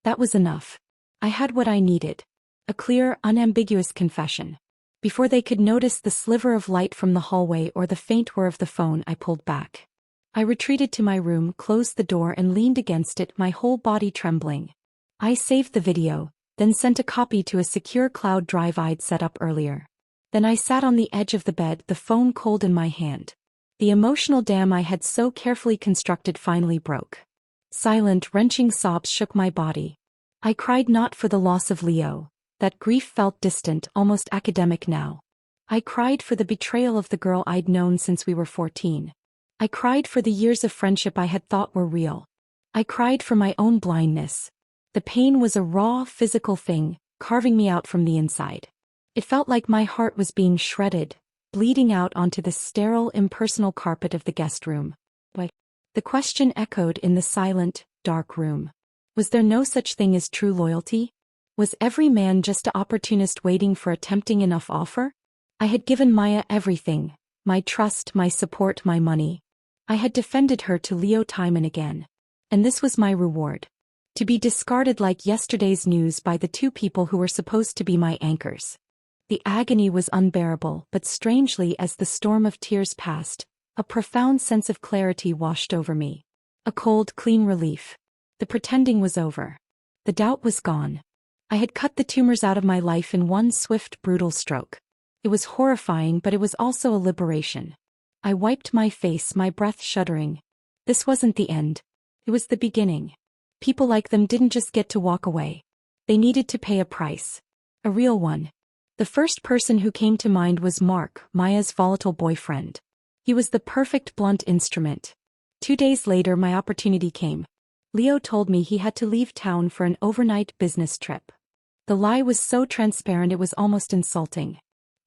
That was enough. I had what I needed. A clear, unambiguous confession. Before they could notice the sliver of light from the hallway or the faint whir of the phone, I pulled back. I retreated to my room, closed the door and leaned against it, my whole body trembling. I saved the video, then sent a copy to a secure cloud drive I'd set up earlier. Then I sat on the edge of the bed, the phone cold in my hand. The emotional dam I had so carefully constructed finally broke. Silent, wrenching sobs shook my body. I cried not for the loss of Leo. That grief felt distant, almost academic now. I cried for the betrayal of the girl I'd known since we were 14. I cried for the years of friendship I had thought were real. I cried for my own blindness. The pain was a raw, physical thing, carving me out from the inside. It felt like my heart was being shredded, bleeding out onto the sterile, impersonal carpet of the guest room. Why? The question echoed in the silent, dark room. Was there no such thing as true loyalty? Was every man just an opportunist waiting for a tempting enough offer? I had given Maya everything, my trust, my support, my money. I had defended her to Leo time and again. And this was my reward. To be discarded like yesterday's news by the two people who were supposed to be my anchors. The agony was unbearable, but strangely, as the storm of tears passed, a profound sense of clarity washed over me. A cold, clean relief. The pretending was over. The doubt was gone. I had cut the tumors out of my life in one swift, brutal stroke. It was horrifying, but it was also a liberation. I wiped my face, my breath shuddering. This wasn't the end. It was the beginning. People like them didn't just get to walk away. They needed to pay a price. A real one. The first person who came to mind was Mark, Maya's volatile boyfriend. He was the perfect blunt instrument. 2 days later my opportunity came. Leo told me he had to leave town for an overnight business trip. The lie was so transparent it was almost insulting.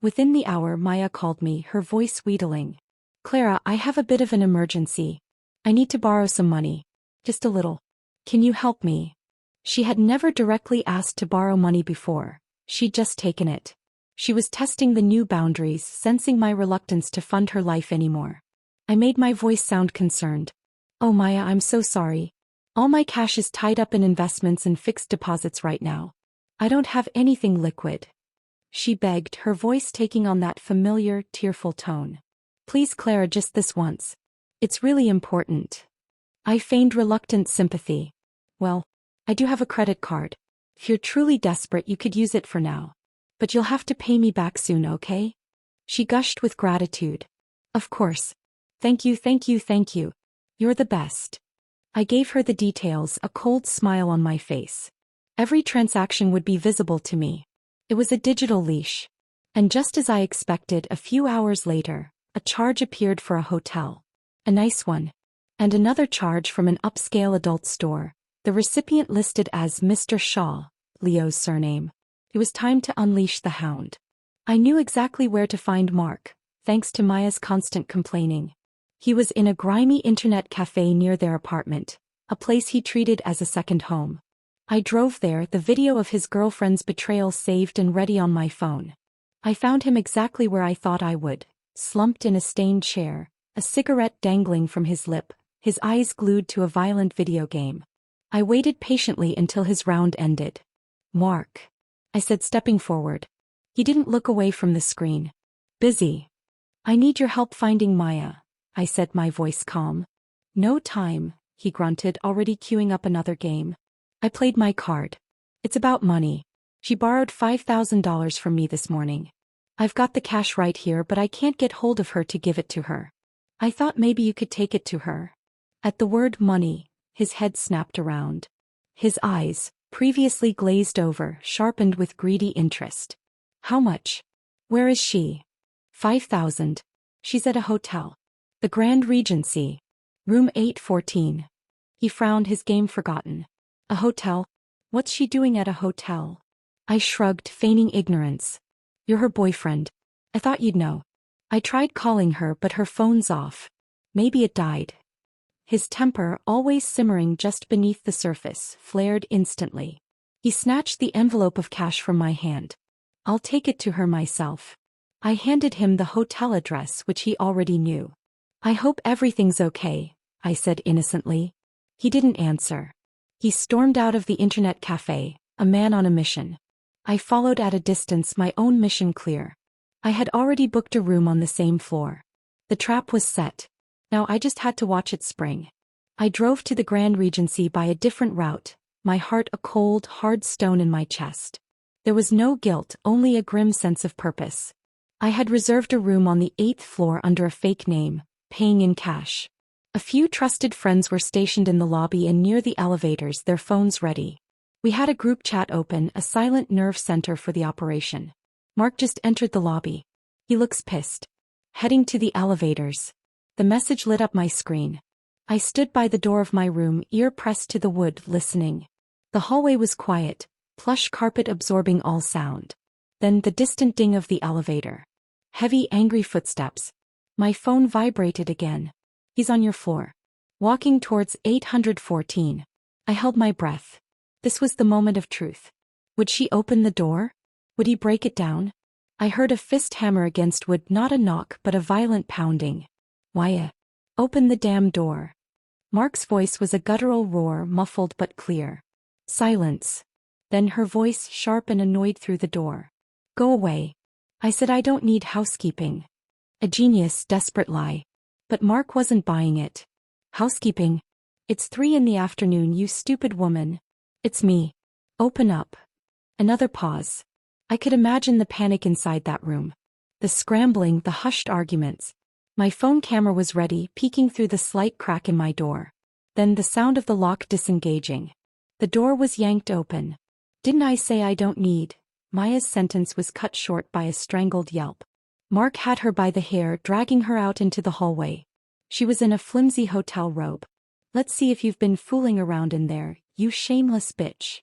Within the hour, Maya called me, her voice wheedling. Clara, I have a bit of an emergency. I need to borrow some money. Just a little. Can you help me? She had never directly asked to borrow money before. She'd just taken it. She was testing the new boundaries, sensing my reluctance to fund her life anymore. I made my voice sound concerned. Oh Maya, I'm so sorry. All my cash is tied up in investments and fixed deposits right now. I don't have anything liquid. She begged, her voice taking on that familiar, tearful tone. Please Clara, just this once. It's really important. I feigned reluctant sympathy. Well, I do have a credit card. If you're truly desperate you could use it for now. But you'll have to pay me back soon, okay? She gushed with gratitude. Of course. Thank you, thank you, thank you. You're the best. I gave her the details, a cold smile on my face. Every transaction would be visible to me. It was a digital leash. And just as I expected, a few hours later, a charge appeared for a hotel. A nice one. And another charge from an upscale adult store. The recipient listed as Mr. Shaw, Leo's surname. It was time to unleash the hound. I knew exactly where to find Mark, thanks to Maya's constant complaining. He was in a grimy internet cafe near their apartment, a place he treated as a second home. I drove there, the video of his girlfriend's betrayal saved and ready on my phone. I found him exactly where I thought I would, slumped in a stained chair, a cigarette dangling from his lip, his eyes glued to a violent video game. I waited patiently until his round ended. Mark, I said, stepping forward. He didn't look away from the screen. Busy. I need your help finding Maya, I said, my voice calm. No time, he grunted, already queuing up another game. I played my card. It's about money. She borrowed $5,000 from me this morning. I've got the cash right here, but I can't get hold of her to give it to her. I thought maybe you could take it to her. At the word money, his head snapped around. His eyes, previously glazed over, sharpened with greedy interest. How much? Where is she? 5,000. She's at a hotel. The Grand Regency. Room 814. He frowned, his game forgotten. A hotel? What's she doing at a hotel? I shrugged, feigning ignorance. You're her boyfriend. I thought you'd know. I tried calling her, but her phone's off. Maybe it died. His temper, always simmering just beneath the surface, flared instantly. He snatched the envelope of cash from my hand. I'll take it to her myself. I handed him the hotel address, which he already knew. I hope everything's okay, I said innocently. He didn't answer. He stormed out of the internet cafe, a man on a mission. I followed at a distance, my own mission clear. I had already booked a room on the same floor. The trap was set. Now I just had to watch it spring. I drove to the Grand Regency by a different route, my heart a cold, hard stone in my chest. There was no guilt, only a grim sense of purpose. I had reserved a room on the 8th floor under a fake name, paying in cash. A few trusted friends were stationed in the lobby and near the elevators, their phones ready. We had a group chat open, a silent nerve center for the operation. Mark just entered the lobby. He looks pissed. Heading to the elevators. The message lit up my screen. I stood by the door of my room, ear pressed to the wood, listening. The hallway was quiet, plush carpet absorbing all sound. Then the distant ding of the elevator. Heavy, angry footsteps. My phone vibrated again. He's on your floor. Walking towards 814. I held my breath. This was the moment of truth. Would she open the door? Would he break it down? I heard a fist hammer against wood, not a knock but a violent pounding. Maya, open the damn door. Mark's voice was a guttural roar, muffled but clear. Silence. Then her voice, sharp and annoyed, through the door. Go away. I said, I don't need housekeeping. A genius, desperate lie. But Mark wasn't buying it. Housekeeping? It's 3 in the afternoon, you stupid woman. It's me. Open up. Another pause. I could imagine the panic inside that room. The scrambling, the hushed arguments. My phone camera was ready, peeking through the slight crack in my door. Then the sound of the lock disengaging. The door was yanked open. Didn't I say I don't need? Maya's sentence was cut short by a strangled yelp. Mark had her by the hair, dragging her out into the hallway. She was in a flimsy hotel robe. Let's see if you've been fooling around in there, you shameless bitch.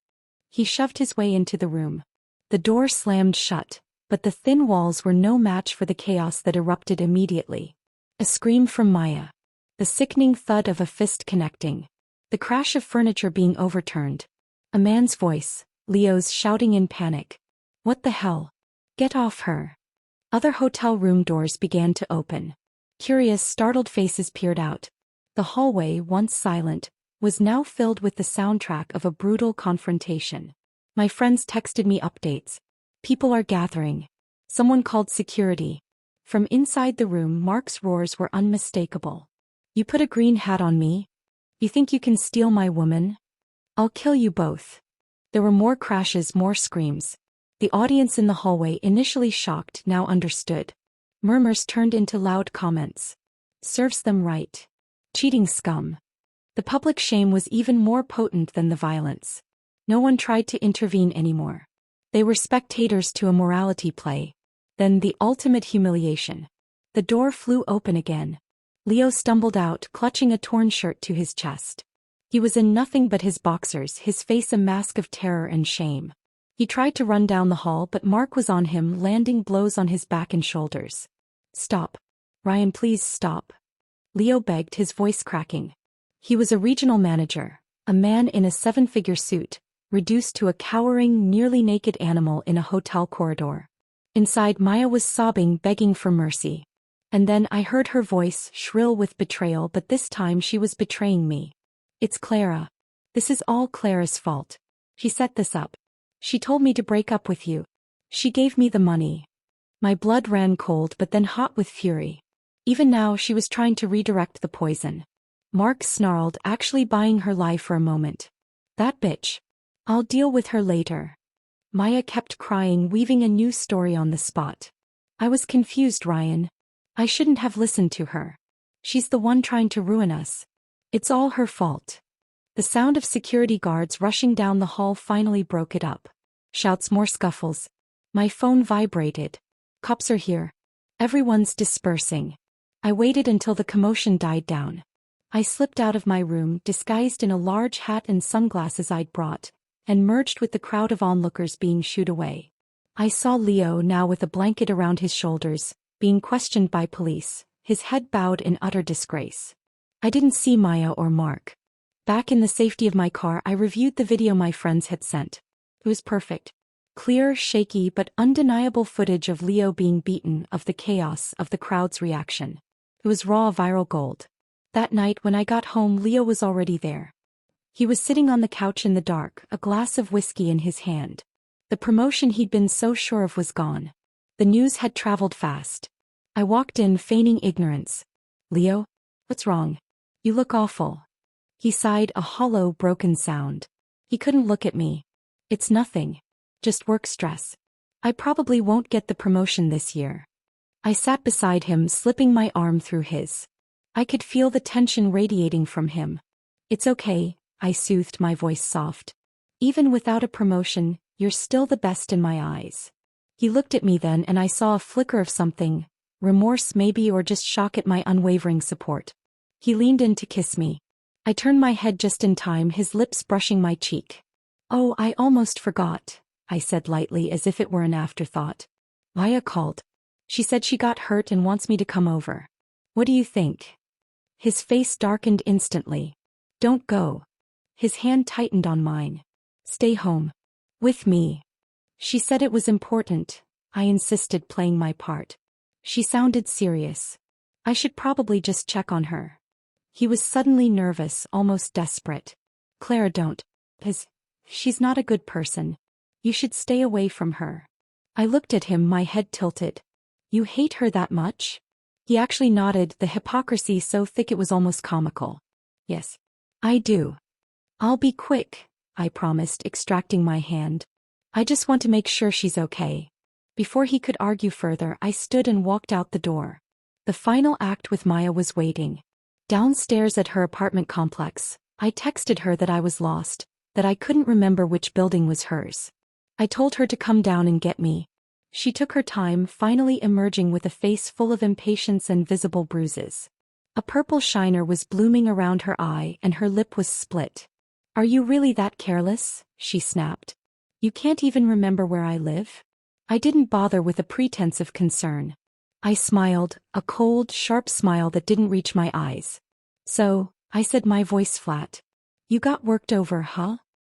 He shoved his way into the room. The door slammed shut, but the thin walls were no match for the chaos that erupted immediately. A scream from Maya. The sickening thud of a fist connecting. The crash of furniture being overturned. A man's voice, Leo's, shouting in panic. What the hell? Get off her. Other hotel room doors began to open. Curious, startled faces peered out. The hallway, once silent, was now filled with the soundtrack of a brutal confrontation. My friends texted me updates. People are gathering. Someone called security. From inside the room, Mark's roars were unmistakable. You put a green hat on me? You think you can steal my woman? I'll kill you both. There were more crashes, more screams. The audience in the hallway, initially shocked, now understood. Murmurs turned into loud comments. Serves them right. Cheating scum. The public shame was even more potent than the violence. No one tried to intervene anymore. They were spectators to a morality play. Then the ultimate humiliation. The door flew open again. Leo stumbled out, clutching a torn shirt to his chest. He was in nothing but his boxers, his face a mask of terror and shame. He tried to run down the hall, but Mark was on him, landing blows on his back and shoulders. Stop. Ryan, please stop. Leo begged, his voice cracking. He was a regional manager, a man in a seven-figure suit, reduced to a cowering, nearly naked animal in a hotel corridor. Inside, Maya was sobbing, begging for mercy. And then I heard her voice, shrill with betrayal, but this time she was betraying me. It's Clara. This is all Clara's fault. She set this up. She told me to break up with you. She gave me the money. My blood ran cold but then hot with fury. Even now she was trying to redirect the poison. Mark snarled, actually buying her life for a moment. That bitch. I'll deal with her later. Maya kept crying, weaving a new story on the spot. I was confused, Ryan. I shouldn't have listened to her. She's the one trying to ruin us. It's all her fault. The sound of security guards rushing down the hall finally broke it up. Shouts, more scuffles. My phone vibrated. Cops are here. Everyone's dispersing. I waited until the commotion died down. I slipped out of my room, disguised in a large hat and sunglasses I'd brought, and merged with the crowd of onlookers being shooed away. I saw Leo, now with a blanket around his shoulders, being questioned by police, his head bowed in utter disgrace. I didn't see Maya or Mark. Back in the safety of my car, I reviewed the video my friends had sent. It was perfect. Clear, shaky, but undeniable footage of Leo being beaten, of the chaos, of the crowd's reaction. It was raw, viral gold. That night when I got home, Leo was already there. He was sitting on the couch in the dark, a glass of whiskey in his hand. The promotion he'd been so sure of was gone. The news had traveled fast. I walked in, feigning ignorance. Leo? What's wrong? You look awful. He sighed, a hollow, broken sound. He couldn't look at me. It's nothing. Just work stress. I probably won't get the promotion this year. I sat beside him, slipping my arm through his. I could feel the tension radiating from him. It's okay, I soothed, my voice soft. Even without a promotion, you're still the best in my eyes. He looked at me then and I saw a flicker of something, remorse maybe, or just shock at my unwavering support. He leaned in to kiss me. I turned my head just in time, his lips brushing my cheek. Oh, I almost forgot, I said lightly as if it were an afterthought. Maya called. She said she got hurt and wants me to come over. What do you think? His face darkened instantly. Don't go. His hand tightened on mine. Stay home. With me. She said it was important. I insisted, playing my part. She sounded serious. I should probably just check on her. He was suddenly nervous, almost desperate. Clara, don't. She's not a good person. You should stay away from her. I looked at him, my head tilted. You hate her that much? He actually nodded, the hypocrisy so thick it was almost comical. Yes. I do. I'll be quick, I promised, extracting my hand. I just want to make sure she's okay. Before he could argue further, I stood and walked out the door. The final act with Maya was waiting. Downstairs at her apartment complex, I texted her that I was lost, that I couldn't remember which building was hers. I told her to come down and get me. She took her time, finally emerging with a face full of impatience and visible bruises. A purple shiner was blooming around her eye and her lip was split. "Are you really that careless?" she snapped. "You can't even remember where I live?" I didn't bother with a pretense of concern. I smiled, a cold, sharp smile that didn't reach my eyes. "So," I said, my voice flat. "You got worked over, huh?"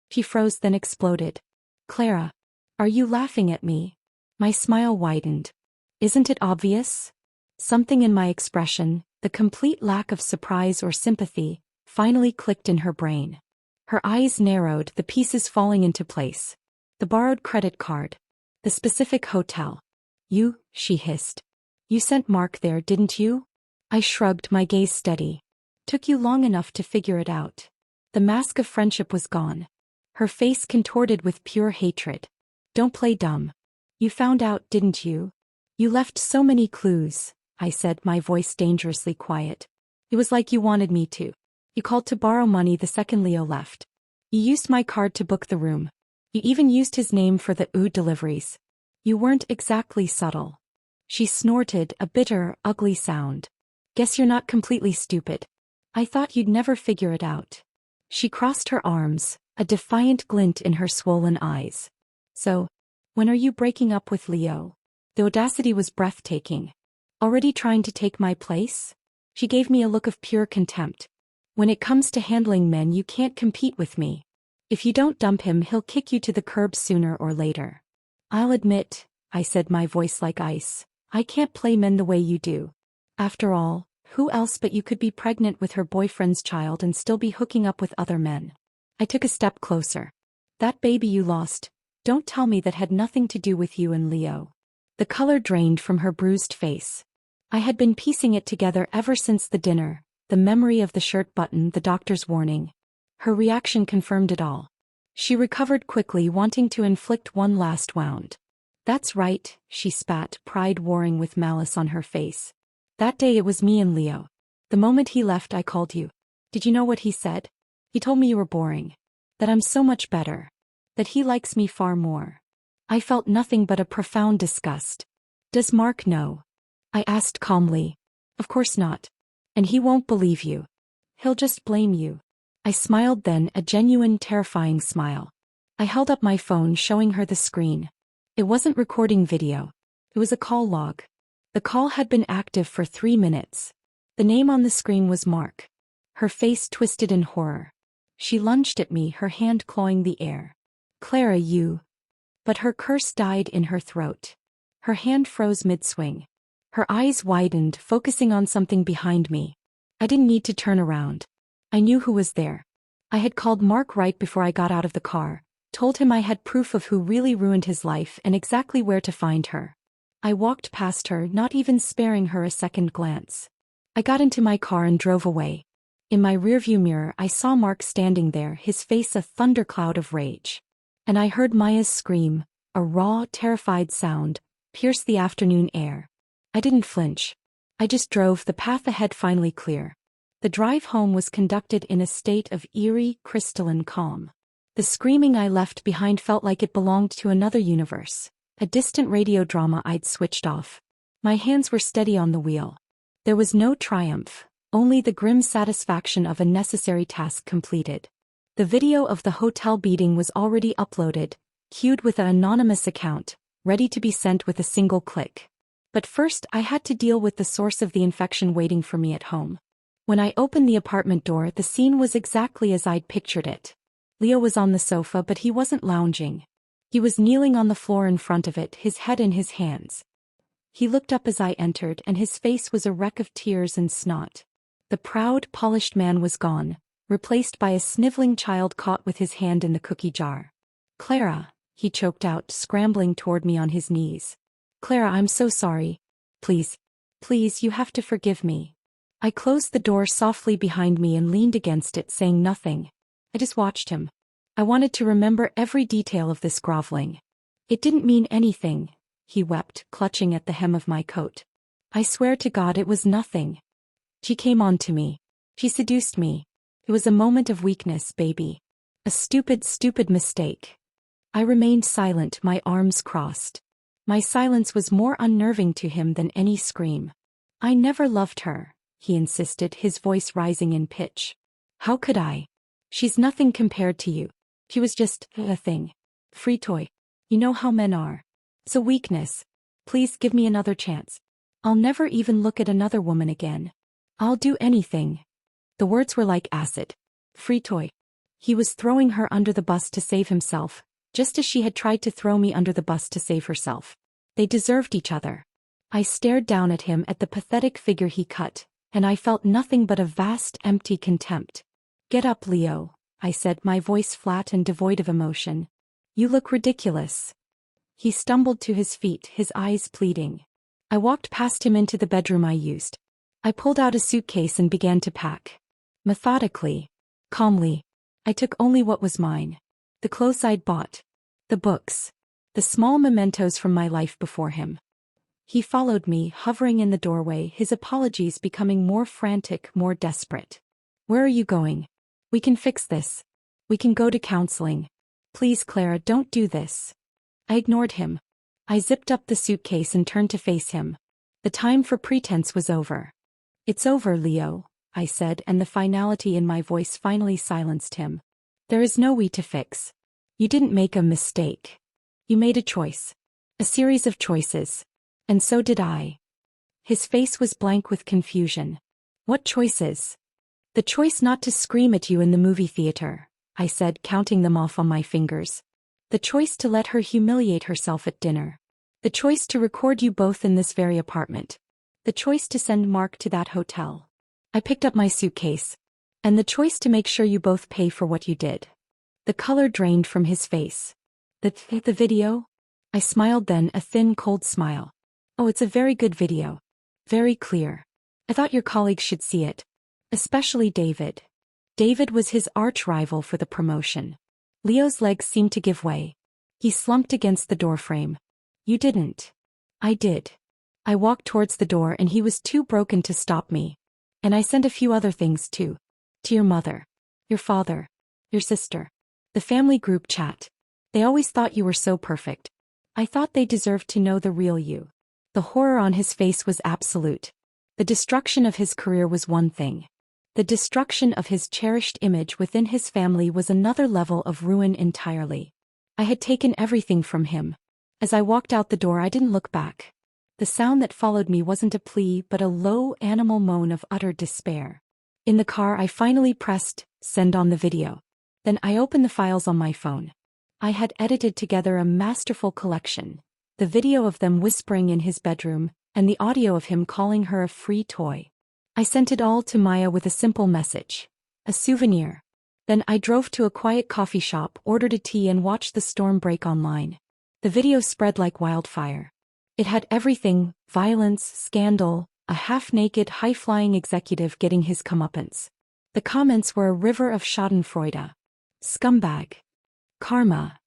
She froze, then exploded. "Clara, are you laughing at me?" My smile widened. "Isn't it obvious?" Something in my expression, the complete lack of surprise or sympathy, finally clicked in her brain. Her eyes narrowed, the pieces falling into place. The borrowed credit card. The specific hotel. "You," she hissed. "You sent Mark there, didn't you?" I shrugged, my gaze steady. "Took you long enough to figure it out." The mask of friendship was gone. Her face contorted with pure hatred. "Don't play dumb. You found out, didn't you?" "You left so many clues," I said, my voice dangerously quiet. "It was like you wanted me to. You called to borrow money the second Leo left. You used my card to book the room. You even used his name for the deliveries. You weren't exactly subtle." She snorted, a bitter, ugly sound. "Guess you're not completely stupid. I thought you'd never figure it out." She crossed her arms, a defiant glint in her swollen eyes. "So, when are you breaking up with Leo?" The audacity was breathtaking. "Already trying to take my place?" She gave me a look of pure contempt. "When it comes to handling men, you can't compete with me. If you don't dump him, he'll kick you to the curb sooner or later." "I'll admit," I said, my voice like ice, "I can't play men the way you do. After all, who else but you could be pregnant with her boyfriend's child and still be hooking up with other men?" I took a step closer. "That baby you lost, don't tell me that had nothing to do with you and Leo." The color drained from her bruised face. I had been piecing it together ever since the dinner, the memory of the shirt button, the doctor's warning. Her reaction confirmed it all. She recovered quickly, wanting to inflict one last wound. "That's right," she spat, pride warring with malice on her face. "That day it was me and Leo. The moment he left, I called you. Did you know what he said? He told me you were boring. That I'm so much better. That he likes me far more." I felt nothing but a profound disgust. "Does Mark know?" I asked calmly. "Of course not. And he won't believe you. He'll just blame you." I smiled then, a genuine, terrifying smile. I held up my phone, showing her the screen. It wasn't recording video. It was a call log. The call had been active for 3 minutes. The name on the screen was Mark. Her face twisted in horror. She lunged at me, her hand clawing the air. "Clara, you..." But her curse died in her throat. Her hand froze mid-swing. Her eyes widened, focusing on something behind me. I didn't need to turn around. I knew who was there. I had called Mark right before I got out of the car, told him I had proof of who really ruined his life and exactly where to find her. I walked past her, not even sparing her a second glance. I got into my car and drove away. In my rearview mirror, I saw Mark standing there, his face a thundercloud of rage. And I heard Maya's scream, a raw, terrified sound, pierce the afternoon air. I didn't flinch. I just drove, the path ahead finally clear. The drive home was conducted in a state of eerie, crystalline calm. The screaming I left behind felt like it belonged to another universe, a distant radio drama I'd switched off. My hands were steady on the wheel. There was no triumph, only the grim satisfaction of a necessary task completed. The video of the hotel beating was already uploaded, queued with an anonymous account, ready to be sent with a single click. But first I had to deal with the source of the infection waiting for me at home. When I opened the apartment door, the scene was exactly as I'd pictured it. Leo was on the sofa, but he wasn't lounging. He was kneeling on the floor in front of it, his head in his hands. He looked up as I entered, and his face was a wreck of tears and snot. The proud, polished man was gone, replaced by a sniveling child caught with his hand in the cookie jar. "Clara," he choked out, scrambling toward me on his knees. "Clara, I'm so sorry. Please, please, you have to forgive me." I closed the door softly behind me and leaned against it, saying nothing. I just watched him. I wanted to remember every detail of this groveling. "It didn't mean anything," he wept, clutching at the hem of my coat. "I swear to God it was nothing. She came on to me. She seduced me. It was a moment of weakness, baby. A stupid, stupid mistake." I remained silent, my arms crossed. My silence was more unnerving to him than any scream. "I never loved her," he insisted, his voice rising in pitch. How could I? She's nothing compared to you. She was just a thing. Free toy. You know how men are. It's a weakness. Please give me another chance. I'll never even look at another woman again. I'll do anything. The words were like acid. Free toy. He was throwing her under the bus to save himself, just as she had tried to throw me under the bus to save herself. They deserved each other. I stared down at him, at the pathetic figure he cut, and I felt nothing but a vast, empty contempt. Get up, Leo, I said, my voice flat and devoid of emotion. You look ridiculous. He stumbled to his feet, his eyes pleading. I walked past him into the bedroom I used. I pulled out a suitcase and began to pack. Methodically. Calmly. I took only what was mine. The clothes I'd bought. The books. The small mementos from my life before him. He followed me, hovering in the doorway, his apologies becoming more frantic, more desperate. Where are you going? We can fix this. We can go to counseling. Please, Clara, don't do this. I ignored him. I zipped up the suitcase and turned to face him. The time for pretense was over. It's over, Leo, I said, and the finality in my voice finally silenced him. There is no way to fix. You didn't make a mistake. You made a choice. A series of choices. And so did I. His face was blank with confusion. What choices? The choice not to scream at you in the movie theater, I said, counting them off on my fingers. The choice to let her humiliate herself at dinner. The choice to record you both in this very apartment. The choice to send Mark to that hotel. I picked up my suitcase. And the choice to make sure you both pay for what you did. The color drained from his face. The video? I smiled then, a thin, cold smile. Oh, it's a very good video. Very clear. I thought your colleagues should see it. Especially David. David was his arch-rival for the promotion. Leo's legs seemed to give way. He slumped against the doorframe. You didn't. I did. I walked towards the door and he was too broken to stop me. And I sent a few other things too. To your mother. Your father. Your sister. The family group chat. They always thought you were so perfect. I thought they deserved to know the real you. The horror on his face was absolute. The destruction of his career was one thing. The destruction of his cherished image within his family was another level of ruin entirely. I had taken everything from him. As I walked out the door, I didn't look back. The sound that followed me wasn't a plea but a low animal moan of utter despair. In the car, I finally pressed send on the video. Then I opened the files on my phone. I had edited together a masterful collection. The video of them whispering in his bedroom, and the audio of him calling her a free toy. I sent it all to Maya with a simple message. A souvenir. Then I drove to a quiet coffee shop, ordered a tea and watched the storm break online. The video spread like wildfire. It had everything: violence, scandal, a half-naked, high-flying executive getting his comeuppance. The comments were a river of schadenfreude. Scumbag. Karma.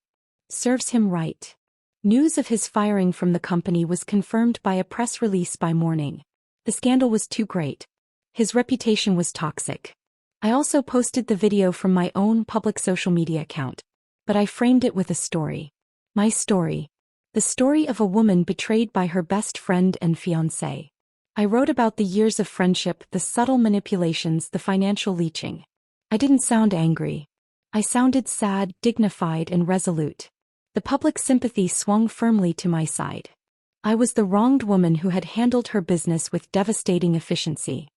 Serves him right. News of his firing from the company was confirmed by a press release by morning. The scandal was too great. His reputation was toxic. I also posted the video from my own public social media account. But I framed it with a story. My story. The story of a woman betrayed by her best friend and fiancé. I wrote about the years of friendship, the subtle manipulations, the financial leeching. I didn't sound angry. I sounded sad, dignified, and resolute. The public sympathy swung firmly to my side. I was the wronged woman who had handled her business with devastating efficiency.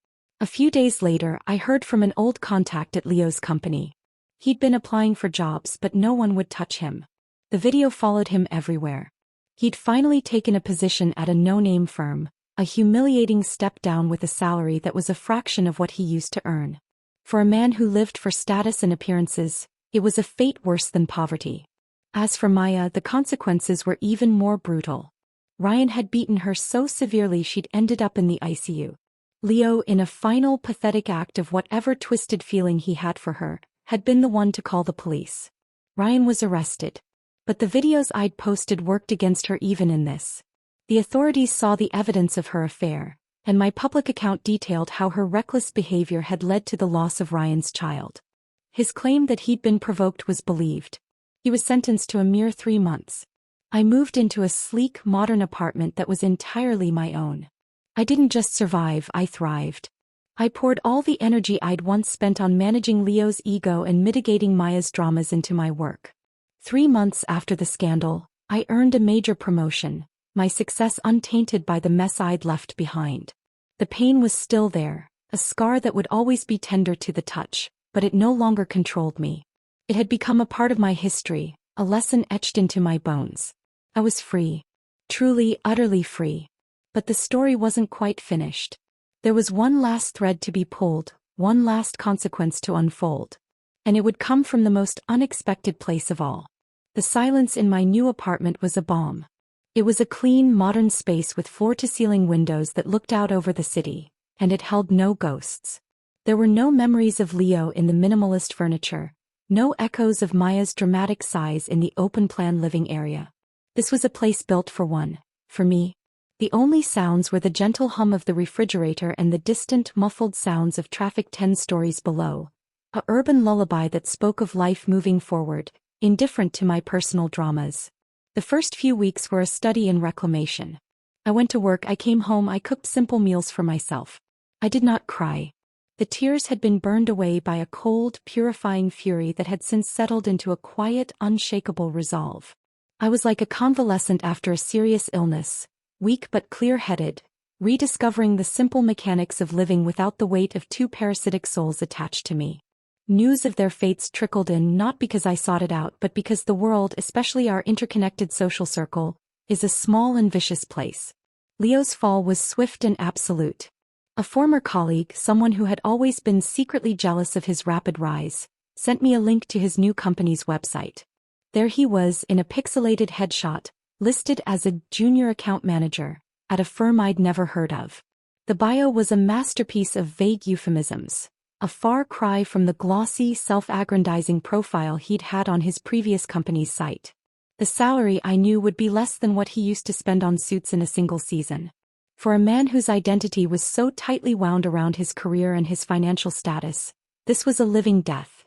A few days later, I heard from an old contact at Leo's company. He'd been applying for jobs, but no one would touch him. The video followed him everywhere. He'd finally taken a position at a no-name firm, a humiliating step down with a salary that was a fraction of what he used to earn. For a man who lived for status and appearances, it was a fate worse than poverty. As for Maya, the consequences were even more brutal. Ryan had beaten her so severely she'd ended up in the ICU. Leo, in a final pathetic act of whatever twisted feeling he had for her, had been the one to call the police. Ryan was arrested. But the videos I'd posted worked against her even in this. The authorities saw the evidence of her affair, and my public account detailed how her reckless behavior had led to the loss of Ryan's child. His claim that he'd been provoked was believed. He was sentenced to a mere 3 months. I moved into a sleek, modern apartment that was entirely my own. I didn't just survive, I thrived. I poured all the energy I'd once spent on managing Leo's ego and mitigating Maya's dramas into my work. 3 months after the scandal, I earned a major promotion, my success untainted by the mess I'd left behind. The pain was still there, a scar that would always be tender to the touch, but it no longer controlled me. It had become a part of my history, a lesson etched into my bones. I was free. Truly, utterly free. But the story wasn't quite finished. There was one last thread to be pulled, one last consequence to unfold. And it would come from the most unexpected place of all. The silence in my new apartment was a balm. It was a clean, modern space with floor-to-ceiling windows that looked out over the city, and it held no ghosts. There were no memories of Leo in the minimalist furniture, no echoes of Maya's dramatic sighs in the open-plan living area. This was a place built for me. The only sounds were the gentle hum of the refrigerator and the distant, muffled sounds of traffic 10 stories below, a urban lullaby that spoke of life moving forward, indifferent to my personal dramas. The first few weeks were a study in reclamation. I went to work, I came home, I cooked simple meals for myself. I did not cry. The tears had been burned away by a cold, purifying fury that had since settled into a quiet, unshakable resolve. I was like a convalescent after a serious illness, weak but clear-headed, rediscovering the simple mechanics of living without the weight of 2 parasitic souls attached to me. News of their fates trickled in not because I sought it out but because the world, especially our interconnected social circle, is a small and vicious place. Leo's fall was swift and absolute. A former colleague, someone who had always been secretly jealous of his rapid rise, sent me a link to his new company's website. There he was in a pixelated headshot, listed as a junior account manager, at a firm I'd never heard of. The bio was a masterpiece of vague euphemisms, a far cry from the glossy, self-aggrandizing profile he'd had on his previous company's site. The salary I knew would be less than what he used to spend on suits in a single season. For a man whose identity was so tightly wound around his career and his financial status, this was a living death.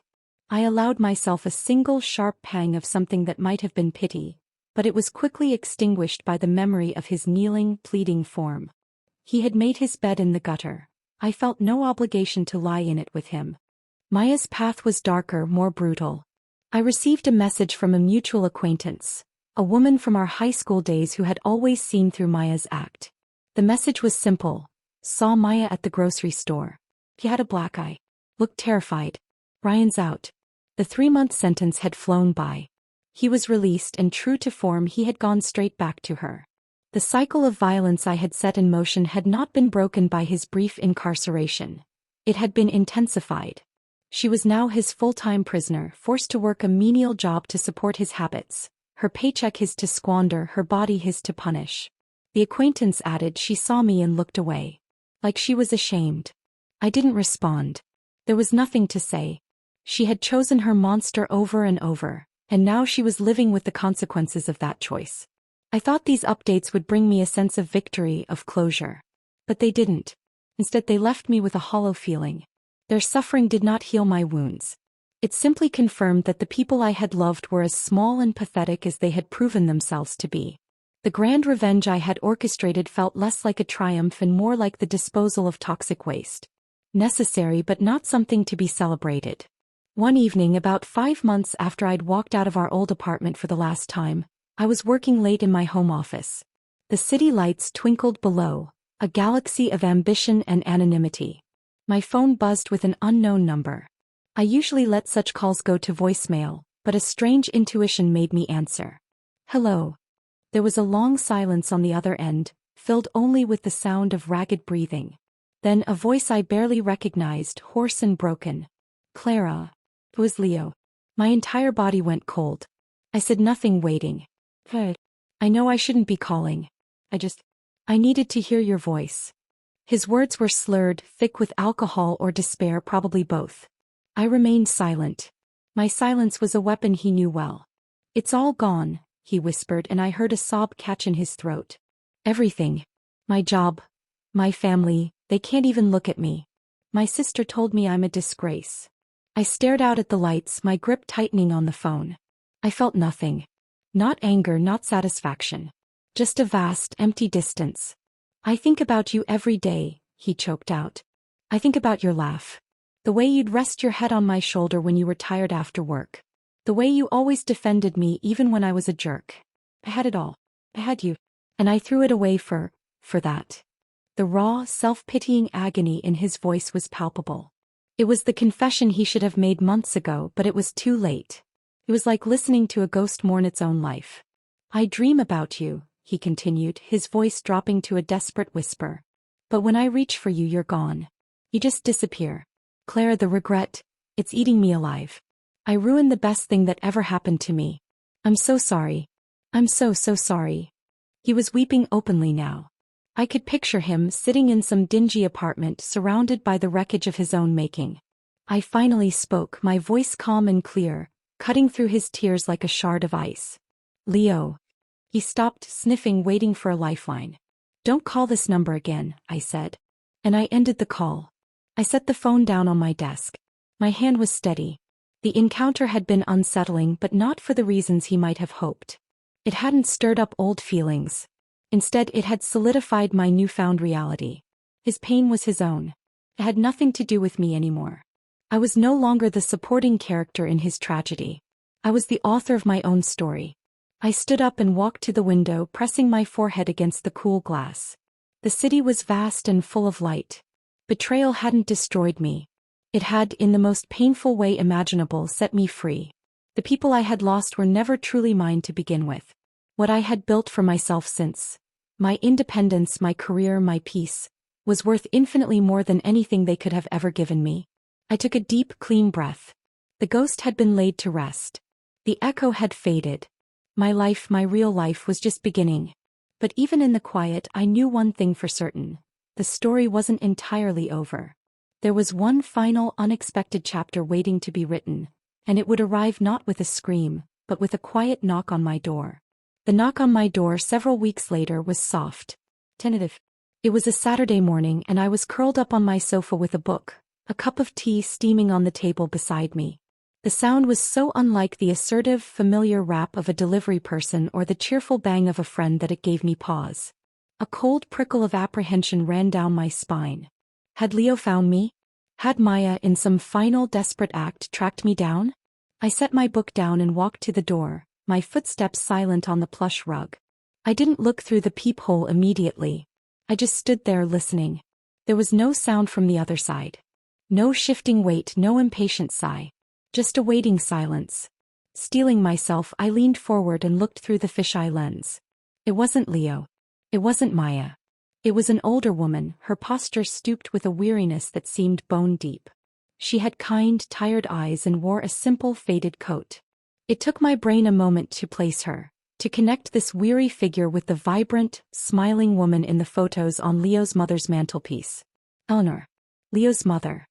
I allowed myself a single sharp pang of something that might have been pity, but it was quickly extinguished by the memory of his kneeling, pleading form. He had made his bed in the gutter. I felt no obligation to lie in it with him. Maya's path was darker, more brutal. I received a message from a mutual acquaintance, a woman from our high school days who had always seen through Maya's act. The message was simple. Saw Maya at the grocery store. He had a black eye. Looked terrified. Ryan's out. The 3-month sentence had flown by. He was released and true to form he had gone straight back to her. The cycle of violence I had set in motion had not been broken by his brief incarceration. It had been intensified. She was now his full-time prisoner, forced to work a menial job to support his habits, her paycheck his to squander, her body his to punish. The acquaintance added she saw me and looked away. Like she was ashamed. I didn't respond. There was nothing to say. She had chosen her monster over and over, and now she was living with the consequences of that choice. I thought these updates would bring me a sense of victory, of closure. But they didn't. Instead, they left me with a hollow feeling. Their suffering did not heal my wounds. It simply confirmed that the people I had loved were as small and pathetic as they had proven themselves to be. The grand revenge I had orchestrated felt less like a triumph and more like the disposal of toxic waste. Necessary but not something to be celebrated. One evening, about 5 months after I'd walked out of our old apartment for the last time, I was working late in my home office. The city lights twinkled below, a galaxy of ambition and anonymity. My phone buzzed with an unknown number. I usually let such calls go to voicemail, but a strange intuition made me answer. Hello. There was a long silence on the other end, filled only with the sound of ragged breathing. Then a voice I barely recognized, hoarse and broken. Clara. It was Leo. My entire body went cold. I said nothing, waiting. Good. I know I shouldn't be calling. I needed to hear your voice. His words were slurred, thick with alcohol or despair, probably both. I remained silent. My silence was a weapon he knew well. It's all gone, he whispered, and I heard a sob catch in his throat. Everything. My job. My family, they can't even look at me. My sister told me I'm a disgrace. I stared out at the lights, my grip tightening on the phone. I felt nothing. Not anger, not satisfaction. Just a vast, empty distance. I think about you every day, he choked out. I think about your laugh. The way you'd rest your head on my shoulder when you were tired after work. The way you always defended me even when I was a jerk. I had it all. I had you. And I threw it away for that. The raw, self-pitying agony in his voice was palpable. It was the confession he should have made months ago, but it was too late. It was like listening to a ghost mourn its own life. I dream about you, he continued, his voice dropping to a desperate whisper. But when I reach for you, you're gone. You just disappear. Clara, the regret, it's eating me alive. I ruined the best thing that ever happened to me. I'm so sorry. I'm so sorry. He was weeping openly now. I could picture him sitting in some dingy apartment surrounded by the wreckage of his own making. I finally spoke, my voice calm and clear, cutting through his tears like a shard of ice. Leo. He stopped, sniffing, waiting for a lifeline. Don't call this number again, I said. And I ended the call. I set the phone down on my desk. My hand was steady. The encounter had been unsettling, but not for the reasons he might have hoped. It hadn't stirred up old feelings. Instead, it had solidified my newfound reality. His pain was his own. It had nothing to do with me anymore. I was no longer the supporting character in his tragedy. I was the author of my own story. I stood up and walked to the window, pressing my forehead against the cool glass. The city was vast and full of light. Betrayal hadn't destroyed me. It had, in the most painful way imaginable, set me free. The people I had lost were never truly mine to begin with. What I had built for myself since, my independence, my career, my peace, was worth infinitely more than anything they could have ever given me. I took a deep, clean breath. The ghost had been laid to rest. The echo had faded. My life, my real life, was just beginning. But even in the quiet, I knew one thing for certain. The story wasn't entirely over. There was one final, unexpected chapter waiting to be written, and it would arrive not with a scream, but with a quiet knock on my door. The knock on my door several weeks later was soft, tentative. It was a Saturday morning and I was curled up on my sofa with a book, a cup of tea steaming on the table beside me. The sound was so unlike the assertive, familiar rap of a delivery person or the cheerful bang of a friend that it gave me pause. A cold prickle of apprehension ran down my spine. Had Leo found me? Had Maya, in some final desperate act, tracked me down? I set my book down and walked to the door, my footsteps silent on the plush rug. I didn't look through the peephole immediately. I just stood there listening. There was no sound from the other side. No shifting weight, no impatient sigh. Just a waiting silence. Steeling myself, I leaned forward and looked through the fisheye lens. It wasn't Leo. It wasn't Maya. It was an older woman, her posture stooped with a weariness that seemed bone-deep. She had kind, tired eyes and wore a simple, faded coat. It took my brain a moment to place her, to connect this weary figure with the vibrant, smiling woman in the photos on Leo's mother's mantelpiece. Eleanor. Leo's mother.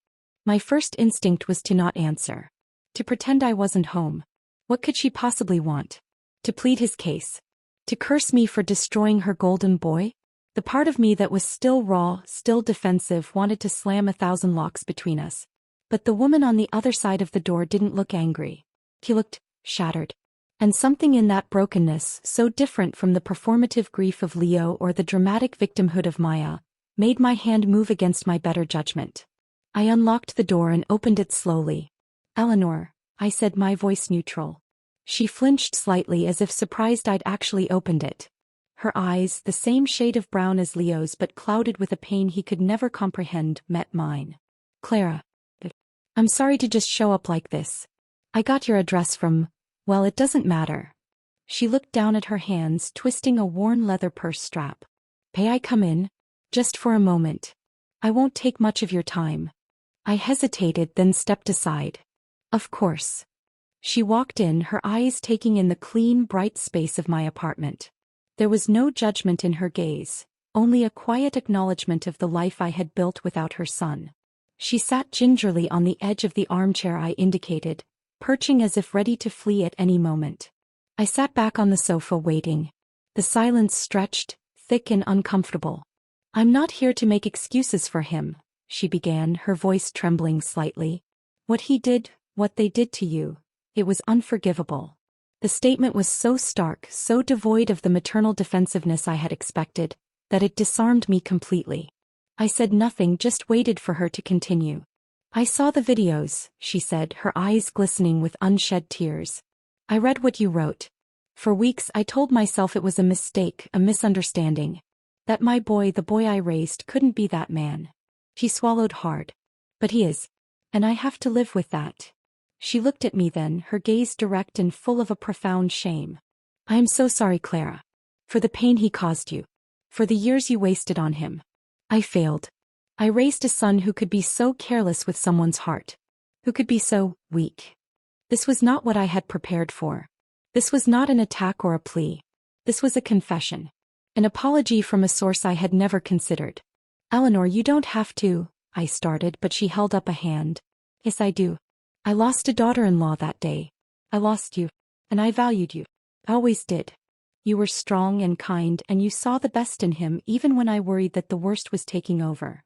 My first instinct was to not answer. To pretend I wasn't home. What could she possibly want? To plead his case? To curse me for destroying her golden boy? The part of me that was still raw, still defensive, wanted to slam 1,000 locks between us. But the woman on the other side of the door didn't look angry. She looked shattered. And something in that brokenness, so different from the performative grief of Leo or the dramatic victimhood of Maya, made my hand move against my better judgment. I unlocked the door and opened it slowly. Eleanor, I said, my voice neutral. She flinched slightly as if surprised I'd actually opened it. Her eyes, the same shade of brown as Leo's but clouded with a pain he could never comprehend, met mine. Clara. I'm sorry to just show up like this. I got your address from, well, it doesn't matter. She looked down at her hands, twisting a worn leather purse strap. May I come in? Just for a moment. I won't take much of your time. I hesitated, then stepped aside. Of course. She walked in, her eyes taking in the clean, bright space of my apartment. There was no judgment in her gaze, only a quiet acknowledgement of the life I had built without her son. She sat gingerly on the edge of the armchair I indicated, perching as if ready to flee at any moment. I sat back on the sofa waiting. The silence stretched, thick and uncomfortable. I'm not here to make excuses for him, she began, her voice trembling slightly. What he did, what they did to you, it was unforgivable. The statement was so stark, so devoid of the maternal defensiveness I had expected, that it disarmed me completely. I said nothing, just waited for her to continue. I saw the videos, she said, her eyes glistening with unshed tears. I read what you wrote. For weeks I told myself it was a mistake, a misunderstanding. That my boy, the boy I raised, couldn't be that man. She swallowed hard. But he is. And I have to live with that. She looked at me then, her gaze direct and full of a profound shame. I am so sorry, Clara. For the pain he caused you. For the years you wasted on him. I failed. I raised a son who could be so careless with someone's heart. Who could be so weak. This was not what I had prepared for. This was not an attack or a plea. This was a confession. An apology from a source I had never considered. Eleanor, you don't have to, I started, but she held up a hand. Yes, I do. I lost a daughter-in-law that day. I lost you. And I valued you. I always did. You were strong and kind, and you saw the best in him even when I worried that the worst was taking over.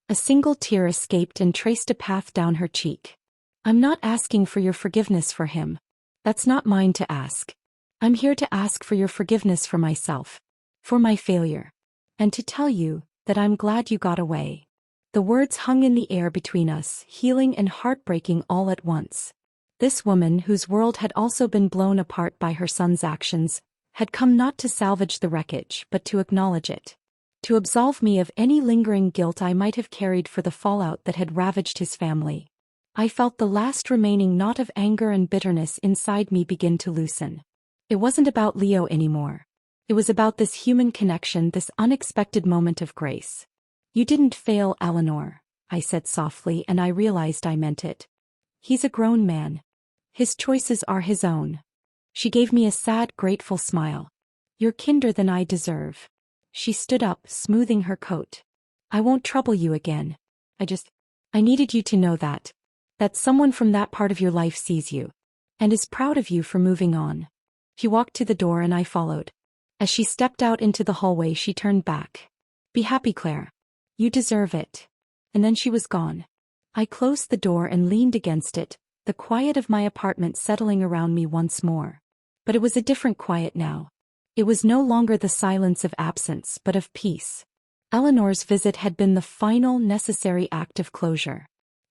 A single tear escaped and traced a path down her cheek. I'm not asking for your forgiveness for him. That's not mine to ask. I'm here to ask for your forgiveness for myself. For my failure. And to tell you that I'm glad you got away. The words hung in the air between us, healing and heartbreaking all at once. This woman, whose world had also been blown apart by her son's actions, had come not to salvage the wreckage but to acknowledge it. To absolve me of any lingering guilt I might have carried for the fallout that had ravaged his family. I felt the last remaining knot of anger and bitterness inside me begin to loosen. It wasn't about Leo anymore. It was about this human connection, this unexpected moment of grace. You didn't fail, Eleanor, I said softly, and I realized I meant it. He's a grown man. His choices are his own. She gave me a sad, grateful smile. You're kinder than I deserve. She stood up, smoothing her coat. I won't trouble you again. I needed you to know that. That someone from that part of your life sees you. And is proud of you for moving on. She walked to the door and I followed. As she stepped out into the hallway, she turned back. Be happy, Claire. You deserve it. And then she was gone. I closed the door and leaned against it, the quiet of my apartment settling around me once more. But it was a different quiet now. It was no longer the silence of absence, but of peace. Eleanor's visit had been the final, necessary act of closure.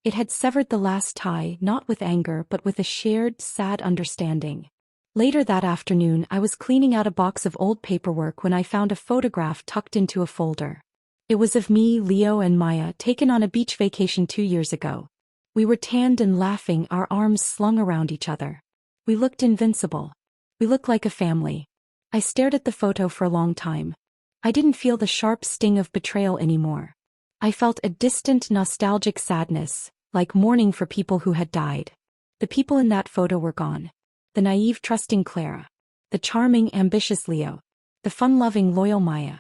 It had severed the last tie, not with anger but with a shared, sad understanding. Later that afternoon, I was cleaning out a box of old paperwork when I found a photograph tucked into a folder. It was of me, Leo, and Maya, taken on a beach vacation 2 years ago. We were tanned and laughing, our arms slung around each other. We looked invincible. We looked like a family. I stared at the photo for a long time. I didn't feel the sharp sting of betrayal anymore. I felt a distant, nostalgic sadness, like mourning for people who had died. The people in that photo were gone. The naive, trusting Clara. The charming, ambitious Leo. The fun-loving, loyal Maya.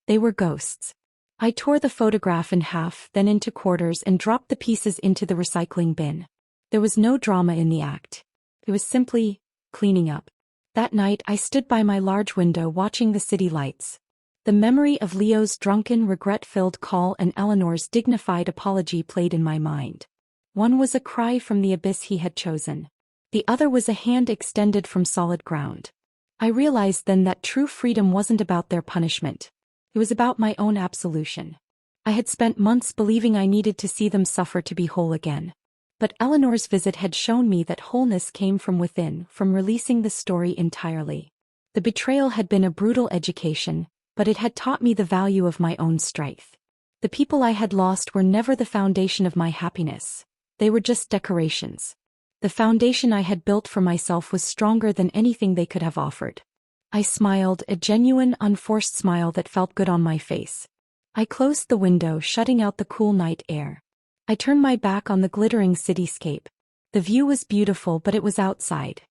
They were ghosts. I tore the photograph in half, then into quarters, and dropped the pieces into the recycling bin. There was no drama in the act. It was simply cleaning up. That night I stood by my large window watching the city lights. The memory of Leo's drunken, regret-filled call and Eleanor's dignified apology played in my mind. One was a cry from the abyss he had chosen. The other was a hand extended from solid ground. I realized then that true freedom wasn't about their punishment. It was about my own absolution. I had spent months believing I needed to see them suffer to be whole again. But Eleanor's visit had shown me that wholeness came from within, from releasing the story entirely. The betrayal had been a brutal education, but it had taught me the value of my own strength. The people I had lost were never the foundation of my happiness. They were just decorations. The foundation I had built for myself was stronger than anything they could have offered. I smiled, a genuine, unforced smile that felt good on my face. I closed the window, shutting out the cool night air. I turned my back on the glittering cityscape. The view was beautiful, but it was outside.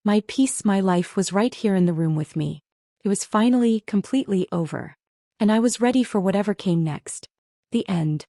My peace, my life was right here in the room with me. It was finally, completely over. And I was ready for whatever came next. The end.